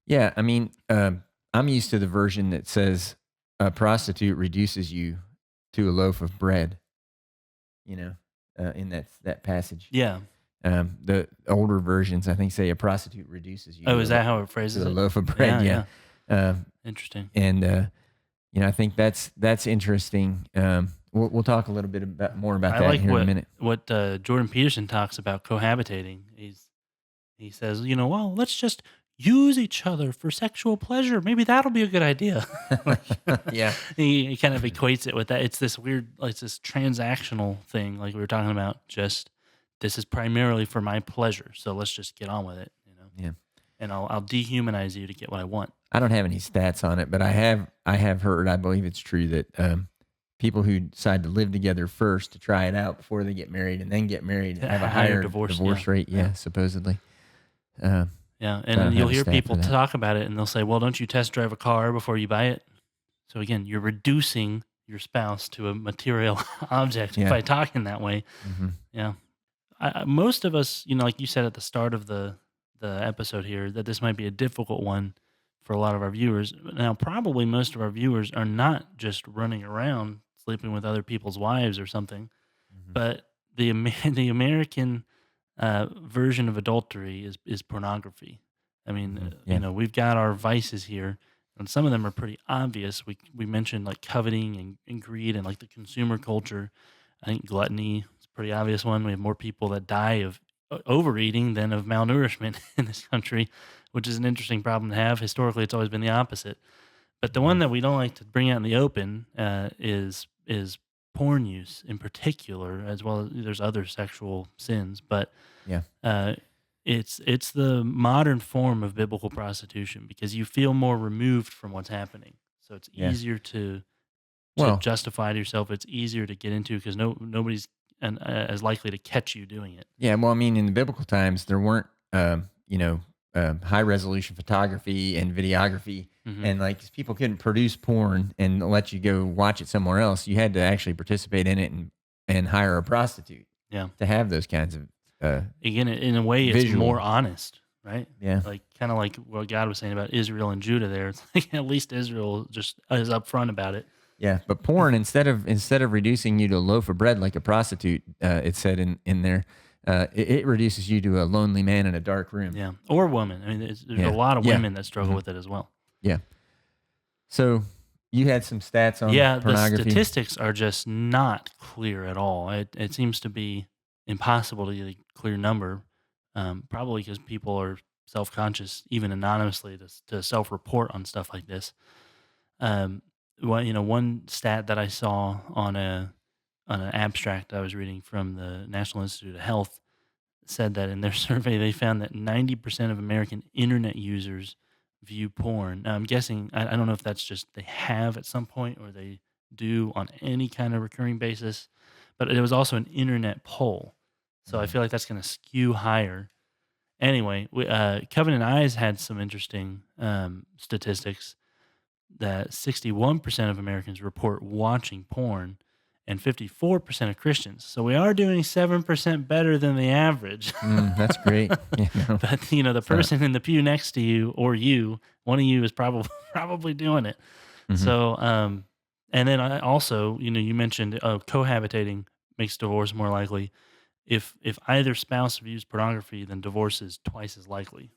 Yeah. I mean, I'm used to the version that says a prostitute reduces you to a loaf of bread, in that passage. Yeah. The older versions, I think, say a prostitute reduces you. Oh, is that how it phrases to a it? loaf of bread? Yeah. Interesting. And I think that's interesting. We'll talk a little bit more about I that like here in a minute. what Jordan Peterson talks about cohabitating. He says, well, let's just use each other for sexual pleasure. Maybe that'll be a good idea. Yeah. He kind of equates it with that. It's this weird, it's this transactional thing, like we were talking about. Just this is primarily for my pleasure, so let's just get on with it. Yeah. And I'll dehumanize you to get what I want. I don't have any stats on it, but I have heard, I believe it's true, that people who decide to live together first to try it out before they get married and then get married have a higher divorce rate. Yeah, supposedly. Yeah, and you'll hear people talk about it, and they'll say, well, don't you test drive a car before you buy it? So again, you're reducing your spouse to a material object by talking that way. Mm-hmm. Yeah. Most of us, like you said at the start of the episode here, that this might be a difficult one for a lot of our viewers. Now, probably most of our viewers are not just running around sleeping with other people's wives or something, but the American version of adultery is pornography. I mean, we've got our vices here, and some of them are pretty obvious. We mentioned like coveting and greed and like the consumer culture. I think gluttony is a pretty obvious one. We have more people that die of overeating than of malnourishment in this country, which is an interesting problem to have. Historically, it's always been the opposite. But the one that we don't like to bring out in the open is porn use in particular, as well as there's other sexual sins. But it's the modern form of biblical prostitution because you feel more removed from what's happening. So it's easier to to Well, justify to yourself. It's easier to get into because nobody's as likely to catch you doing it. yeah. Well, I mean, in the biblical times, there weren't, high resolution photography and videography, Hmm. and like people couldn't produce porn and let you go watch it somewhere else. You had to actually participate in it and hire a prostitute Yeah. to have those kinds of Again, in a way, it's visual. more honest, right? Yeah, Like kind of like what God was saying about Israel and Judah. There, it's like at least Israel just is upfront about it. yeah. But porn, instead of reducing you to a loaf of bread like a prostitute, it said in there, it reduces you to a lonely man in a dark room. Yeah, or women. I mean, there's a Yeah, lot of yeah, women that struggle hmm with it as well. yeah. So you had some stats on Yeah, the pornography. statistics are just not clear at all. It seems to be impossible to get a clear number, probably because people are self conscious, even anonymously, to self report on stuff like this. Um, one stat that I saw on an abstract I was reading from the National Institute of Health said that in their survey they found that 90% of American internet users view porn. Now, I'm guessing I don't know if that's just they have at some point or they do on any kind of recurring basis, but it was also an internet poll, so I Mhm. feel like that's going to skew higher. Anyway, Covenant Eyes had some interesting statistics that 61% of Americans report watching porn and 54% of Christians. So we are doing 7% better than the average. That's great. But the It's not. person in the pew next to you or you, one of you is probably probably doing it. Mhm. So and then I also, you mentioned cohabitating makes divorce more likely. If either spouse views pornography, then divorce is twice as likely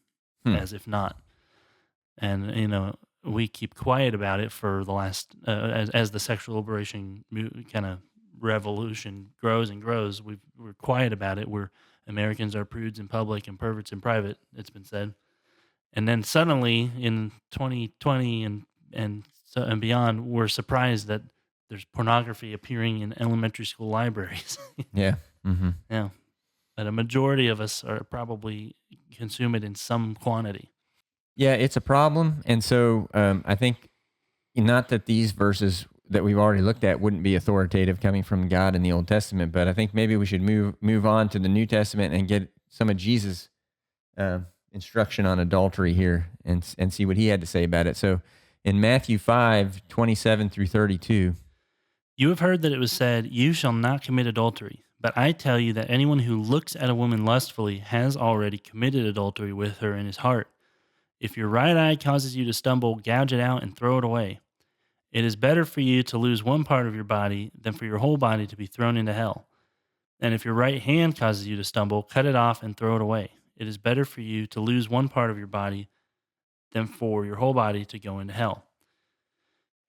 Hmm. as if not. And we keep quiet about it for the last as the sexual liberation kind of revolution grows and grows. We're quiet about it. We're Americans are prudes in public and perverts in private. It's been said, and then suddenly in 2020 and beyond, we're surprised that there's pornography appearing in elementary school libraries. Yeah. Mhm. Yeah, but a majority of us are probably consume it in some quantity. Yeah, it's a problem, and so I think not that these verses that we've already looked at wouldn't be authoritative coming from God in the Old Testament, but I think maybe we should move on to the New Testament and get some of Jesus' instruction on adultery here and see what he had to say about it. So in Matthew 5:27 through 32. You have heard that it was said, "You shall not commit adultery." But I tell you that anyone who looks at a woman lustfully has already committed adultery with her in his heart. If your right eye causes you to stumble, gouge it out and throw it away. It is better for you to lose one part of your body than for your whole body to be thrown into hell. And if your right hand causes you to stumble, cut it off and throw it away. It is better for you to lose one part of your body than for your whole body to go into hell.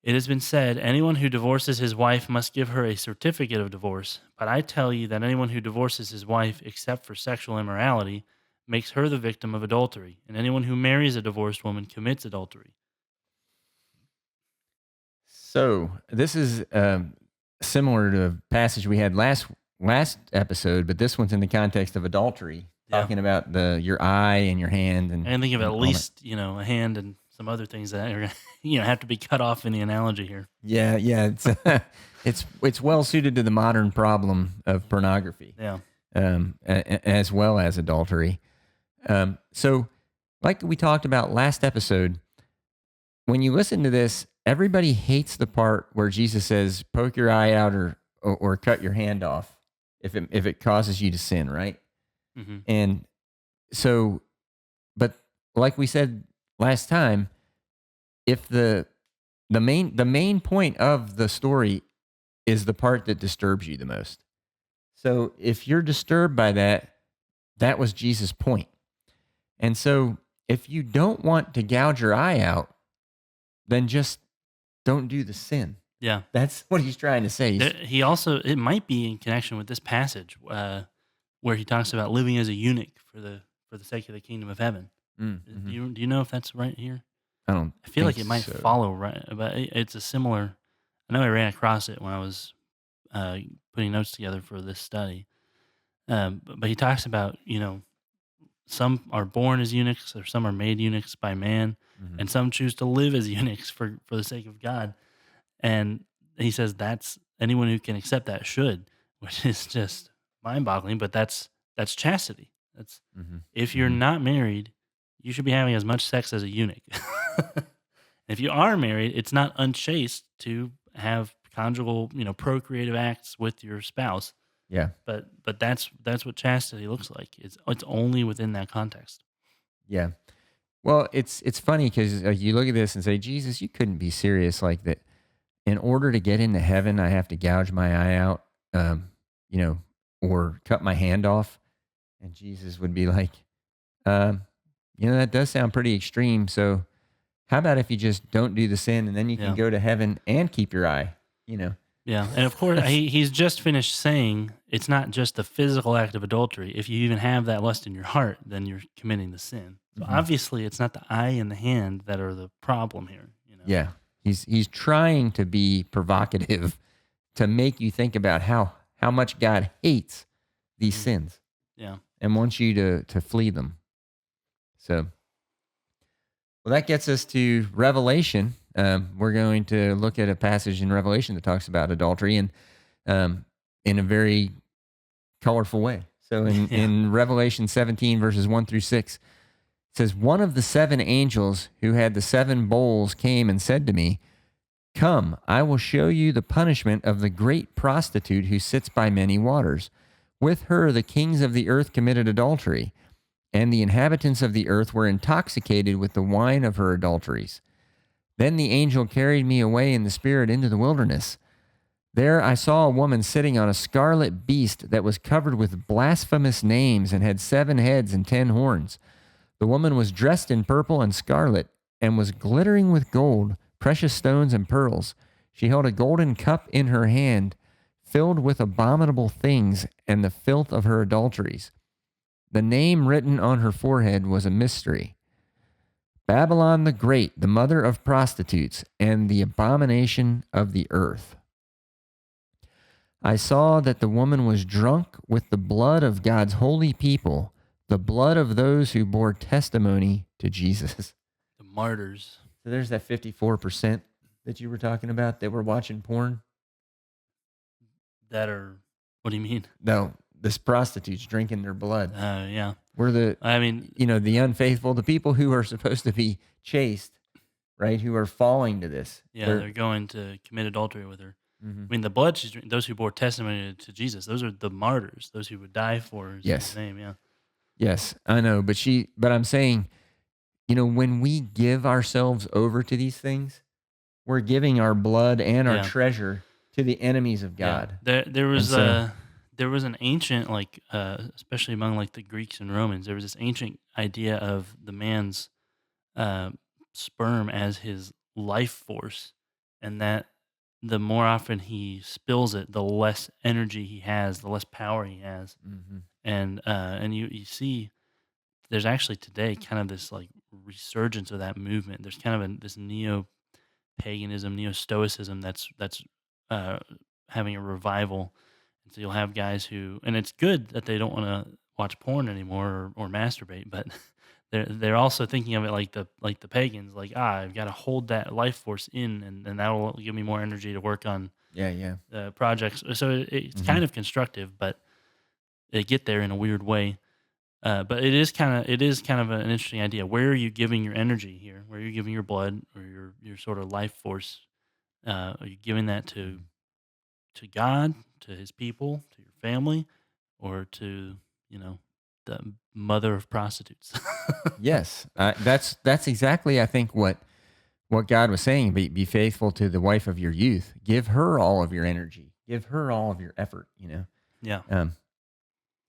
It has been said, anyone who divorces his wife must give her a certificate of divorce. But I tell you that anyone who divorces his wife except for sexual immorality makes her the victim of adultery. And anyone who marries a divorced woman commits adultery. So this is similar to a passage we had last episode, but this one's in the context of adultery, Yeah. talking about your eye and your hand And I think of and at all that. least, a hand and some other things that are, have to be cut off in the analogy here. Yeah, yeah, it's it's well suited to the modern problem of pornography, Yeah. as well as adultery. So, like we talked about last episode, when you listen to this, everybody hates the part where Jesus says, "Poke your eye out or cut your hand off if it causes you to sin," right? Hmm. And so, but like we said last time, if the main point of the story is the part that disturbs you the most. So if you're disturbed by that, that was Jesus' point. And so if you don't want to gouge your eye out, then just don't do the sin. Yeah. That's what he's trying to say. He also, it might be in connection with this passage where he talks about living as a eunuch for the sake of the kingdom of heaven. Do you know if that's right here? I don't. I feel like think it might so. follow right, but it's a similar. I know I ran across it when I was putting notes together for this study. But he talks about some are born as eunuchs, or some are made eunuchs by man, Mhm. and some choose to live as eunuchs for the sake of God. And he says that's anyone who can accept that should, which is just mind-boggling. But that's chastity. That's Mm-hmm. if you're Mm-hmm. not married, you should be having as much sex as a eunuch. If you are married, it's not unchaste to have conjugal, procreative acts with your spouse. Yeah. But that's what chastity looks like. It's only within that context. Yeah. Well, it's funny because you look at this and say, Jesus, you couldn't be serious like that. In order to get into heaven, I have to gouge my eye out, you know, or cut my hand off. And Jesus would be like, um, that does sound pretty extreme. So how about if you just don't do the sin and then you can Yeah. go to heaven and keep your eye, Yeah, and of course he's just finished saying it's not just the physical act of adultery. If you even have that lust in your heart, then you're committing the sin. So Mhm. obviously, it's not the eye and the hand that are the problem here. Yeah. He's trying to be provocative to make you think about how much God hates these Mhm. sins Yeah. and wants you to flee them. So, well, that gets us to Revelation. We're going to look at a passage in Revelation that talks about adultery and in a very colorful way. So in, Yeah. in Revelation 17, verses 1 through 6, it says, "One of the seven angels who had the seven bowls came and said to me, 'Come, I will show you the punishment of the great prostitute who sits by many waters. With her the kings of the earth committed adultery, and the inhabitants of the earth were intoxicated with the wine of her adulteries.' Then the angel carried me away in the spirit into the wilderness. There I saw a woman sitting on a scarlet beast that was covered with blasphemous names and had 7 heads and 10 horns. The woman was dressed in purple and scarlet and was glittering with gold, precious stones, and pearls. She held a golden cup in her hand, filled with abominable things and the filth of her adulteries. The name written on her forehead was a mystery: Babylon the Great, the mother of prostitutes and the abomination of the earth. I saw that the woman was drunk with the blood of God's holy people, the blood of those who bore testimony to Jesus." The martyrs So there's that 54% that you were talking about that were watching porn. that are. What do you mean? No, this prostitutes drinking their blood. Yeah. We're I mean, the unfaithful, the people who are supposed to be chaste, right? Who are falling to this. yeah, they're going to commit adultery with her. Mhm. I mean, the blood she's drinking, those who bore testimony to Jesus, those are the martyrs, those who would die for his Yes. name. Yeah. Yes, I know. But I'm saying, when we give ourselves over to these things, we're giving our blood and our Yeah. treasure to the enemies of God. Yeah. There was so- there was an ancient especially among like the Greeks and Romans, there was this ancient idea of the man's uh, sperm as his life force, and that the more often he spills it, the less energy he has, the less power he has, Mhm. and you see there's actually today kind of this like resurgence of that movement. There's kind of this neo paganism, neo stoicism that's uh, having a revival. And so you'll have guys who, and it's good that they don't want to watch porn anymore or masturbate, but they're also thinking of it like the pagans, like I've got to hold that life force in, and that will give me more energy to work on Yeah. projects. So it's Mhm. kind of constructive, but they get there in a weird way. But it is kind of an interesting idea. Where are you giving your energy here? Where are you giving your blood or your sort of life force? Are you giving that to God, to His people, to your family, or to the mother of prostitutes? Yes, that's exactly, I think, what God was saying. Be faithful to the wife of your youth. Give her all of your energy. Give her all of your effort. Yeah.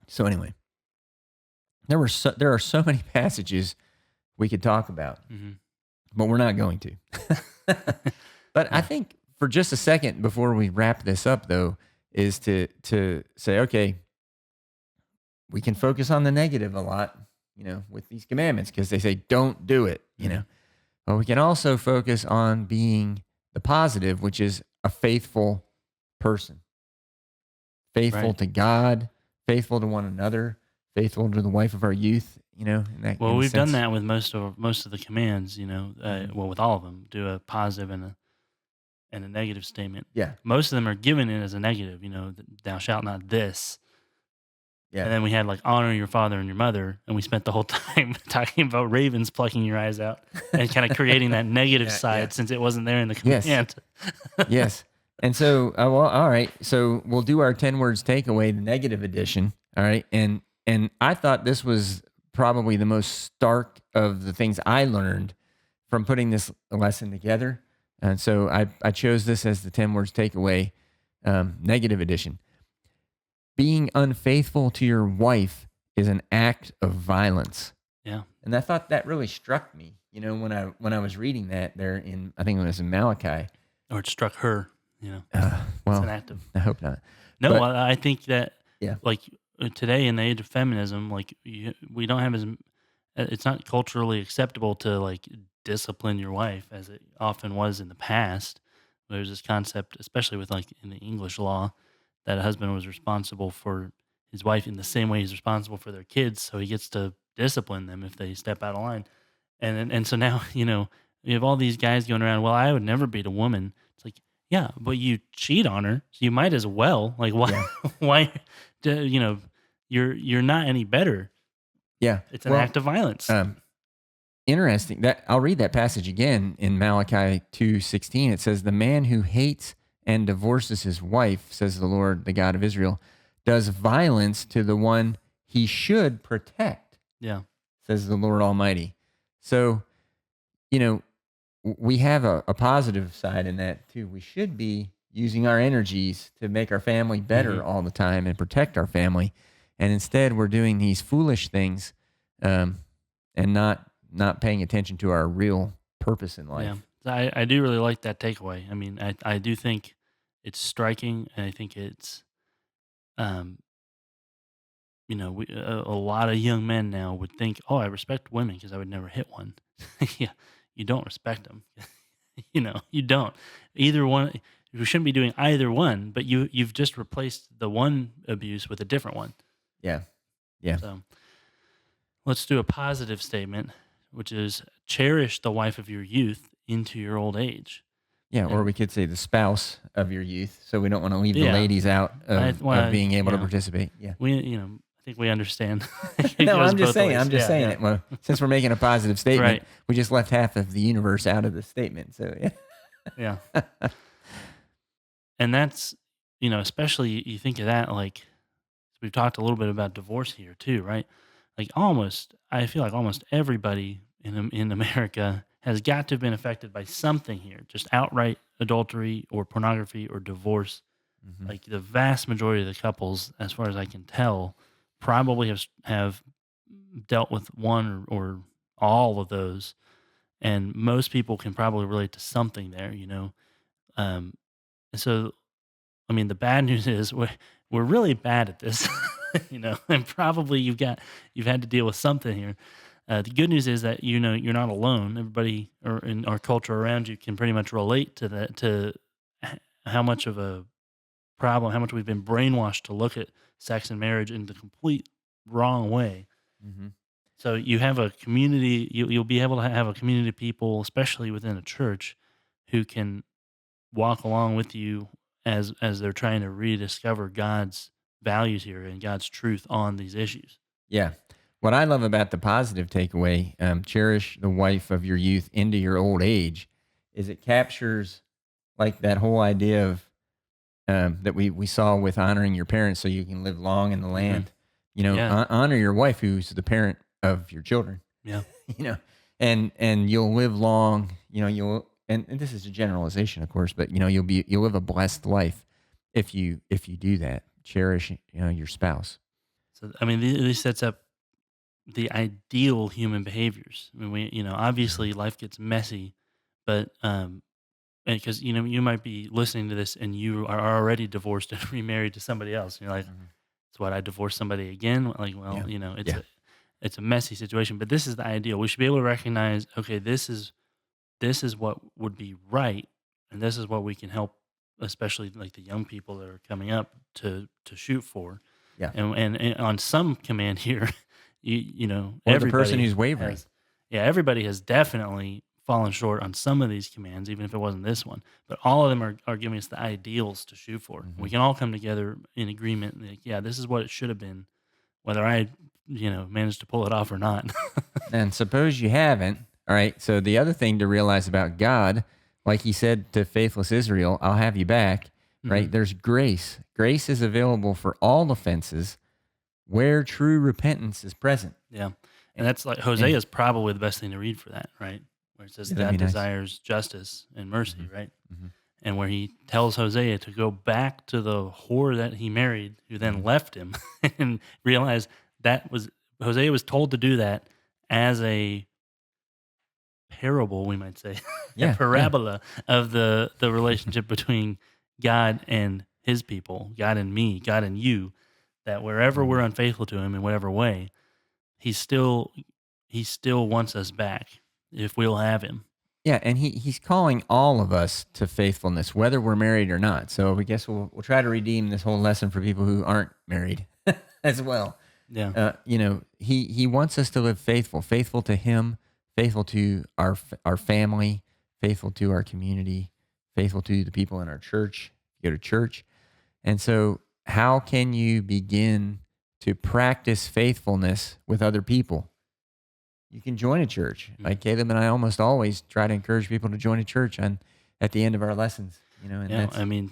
So anyway, there are so many passages we could talk about, Hmm. but we're not going to. But I Yeah. think for just a second before we wrap this up, though, is to say, okay, we can focus on the negative a lot, with these commandments because they say don't do it, Mhm. But we can also focus on being the positive, which is a faithful person, faithful Right. to God, faithful to one another, faithful to the wife of our youth, Well, in a we've done sense. that with most of the commands. Mhm. Well, with all of them, do a positive and and a negative statement. Yeah. Most of them are given it as a negative, thou shalt not this. Yeah. And then we had like honor your father and your mother, and we spent the whole time talking about ravens plucking your eyes out and kind of creating that negative side since it wasn't there in the Yes. command. Yes. And so, well, all right. So we'll do our 10 words takeaway, the negative edition. All right. And I thought this was probably the most stark of the things I learned from putting this lesson together. And so I chose this as the 10 words takeaway, negative edition. Being unfaithful to your wife is an act of violence. Yeah. And I thought that really struck me, when I was reading that there I think it was in Malachi. Or it struck her, Well, it's an act of. I hope not. No, But- I think that Yeah. like today in the age of feminism, like we don't have it's not culturally acceptable to like discipline your wife as it often was in the past. There's this concept, especially with like in the English law, that a husband was responsible for his wife in the same way he's responsible for their kids, so he gets to discipline them if they step out of line. And so now, you have all these guys going around, well, I would never beat a woman. It's like, yeah, but you cheat on her, so you might as well. Like, why? Yeah. Why? You're not any better. Yeah. It's an act of violence. Interesting. That I'll read that passage again in Malachi 2:16. It says, "The man who hates and divorces his wife, says the Lord, the God of Israel, does violence to the one he should protect, Yeah. says the Lord Almighty." So, we have a positive side in that too. We should be using our energies to make our family better all the time and protect our family. And instead we're doing these foolish things and not paying attention to our real purpose in life. Yeah. I do really like that takeaway. I mean, I do think it's striking, and I think it's, a lot of young men now would think, oh, I respect women because I would never hit one. Yeah, you don't respect them. You don't. Either one, you shouldn't be doing either one, but you've just replaced the one abuse with a different one. Yeah. Yeah. So let's do a positive statement, which is cherish the wife of your youth into your old age. Yeah, or we could say the spouse of your youth. So we don't want to leave the ladies out of being able to participate. Yeah. I think we understand. No, I'm just saying it. Well, since we're making a positive statement, we just left half of the universe out of the statement. So yeah. And that's, especially you think of that, like we've talked a little bit about divorce here too, right? Like I feel like almost everybody in America has got to have been affected by something here, just outright adultery or pornography or divorce. Mm-hmm. Like the vast majority of the couples, as far as I can tell, probably have dealt with one or all of those. And most people can probably relate to something there, So, I mean, the bad news is we're really bad at this, and probably you've had to deal with something here. The good news is that you're not alone. Everybody or in our culture around you can pretty much relate to that, to how much of a problem, how much we've been brainwashed to look at sex and marriage in the complete wrong way. Mm-hmm. So you have a community. You'll be able to have a community of people, especially within a church, who can walk along with you as they're trying to rediscover God's values here and God's truth on these issues. Yeah. What I love about the positive takeaway, cherish the wife of your youth into your old age, is it captures like that whole idea of that we saw with honoring your parents so you can live long in the land. Honor your wife who's the parent of your children. Yeah. And you'll live long, and this is a generalization, of course, but you'll live a blessed life if you do that. Cherish your spouse. So I mean, this sets up the ideal human behaviors. I mean, obviously life gets messy, but because you might be listening to this and you are already divorced and remarried to somebody else. And you're like, "So what? I divorced somebody again?" Like, well, it's a messy situation. But this is the ideal. We should be able to recognize, okay, this is what would be right, and this is what we can help, especially like the young people that are coming up to shoot for. Yeah. And on some command here, or the person who's wavering. Everybody has definitely fallen short on some of these commands, even if it wasn't this one. But all of them are giving us the ideals to shoot for. We can all come together in agreement. Like, yeah, this is what it should have been, whether I, managed to pull it off or not. And suppose you haven't. All right. So the other thing to realize about God, like he said to faithless Israel, I'll have you back, right? Mhm. There's grace. Grace is available for all offenses where true repentance is present. Yeah. And that's like Hosea is probably the best thing to read for that, right? Where it says Yeah, that'd God be nice. desires justice and mercy, right? Mhm. And where he tells Hosea to go back to the whore that he married, who then left him, and realize that was Hosea was told to do that as a parable, we might say, a Yeah. parabola of the relationship between God and his people, God and me, God and you, that wherever we're unfaithful to him in whatever way, he still wants us back if we'll have him. Yeah, and he's calling all of us to faithfulness, whether we're married or not. So I guess we'll try to redeem this whole lesson for people who aren't married as well. Yeah. He wants us to live faithful to him, faithful to our family, faithful to our community, faithful to the people in our church. Go to church, and so how can you begin to practice faithfulness with other people? You can join a church. Like Caleb and I almost always try to encourage people to join a church at the end of our lessons. And Yeah, that's I mean,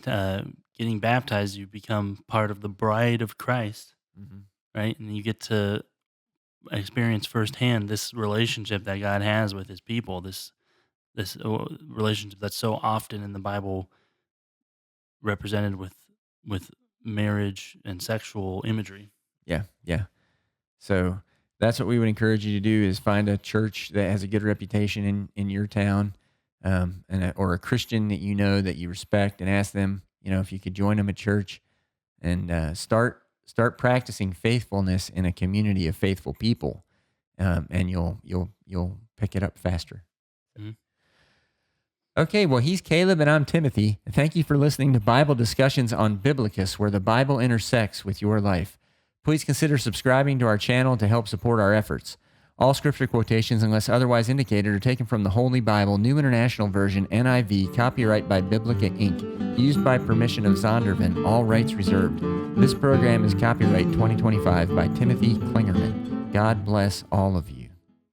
getting baptized, you become part of the bride of Christ, right? And you get to experience firsthand this relationship that God has with his people, this relationship that's so often in the Bible represented with marriage and sexual imagery. yeah. So that's what we would encourage you to do: is find a church that has a good reputation in your town, or a Christian that that you respect, and ask them, if you could join them at church, and start practicing faithfulness in a community of faithful people, and you'll pick it up faster. Mhm. Okay, well, he's Caleb and I'm Timothy. Thank you for listening to Bible Discussions on Biblocus, where the Bible intersects with your life. Please consider subscribing to our channel to help support our efforts. All scripture quotations, unless otherwise indicated, are taken from the Holy Bible, New International Version, NIV, copyright by Biblica Inc., used by permission of Zondervan, all rights reserved. This program is copyright 2025 by Timothy Klingerman. God bless all of you.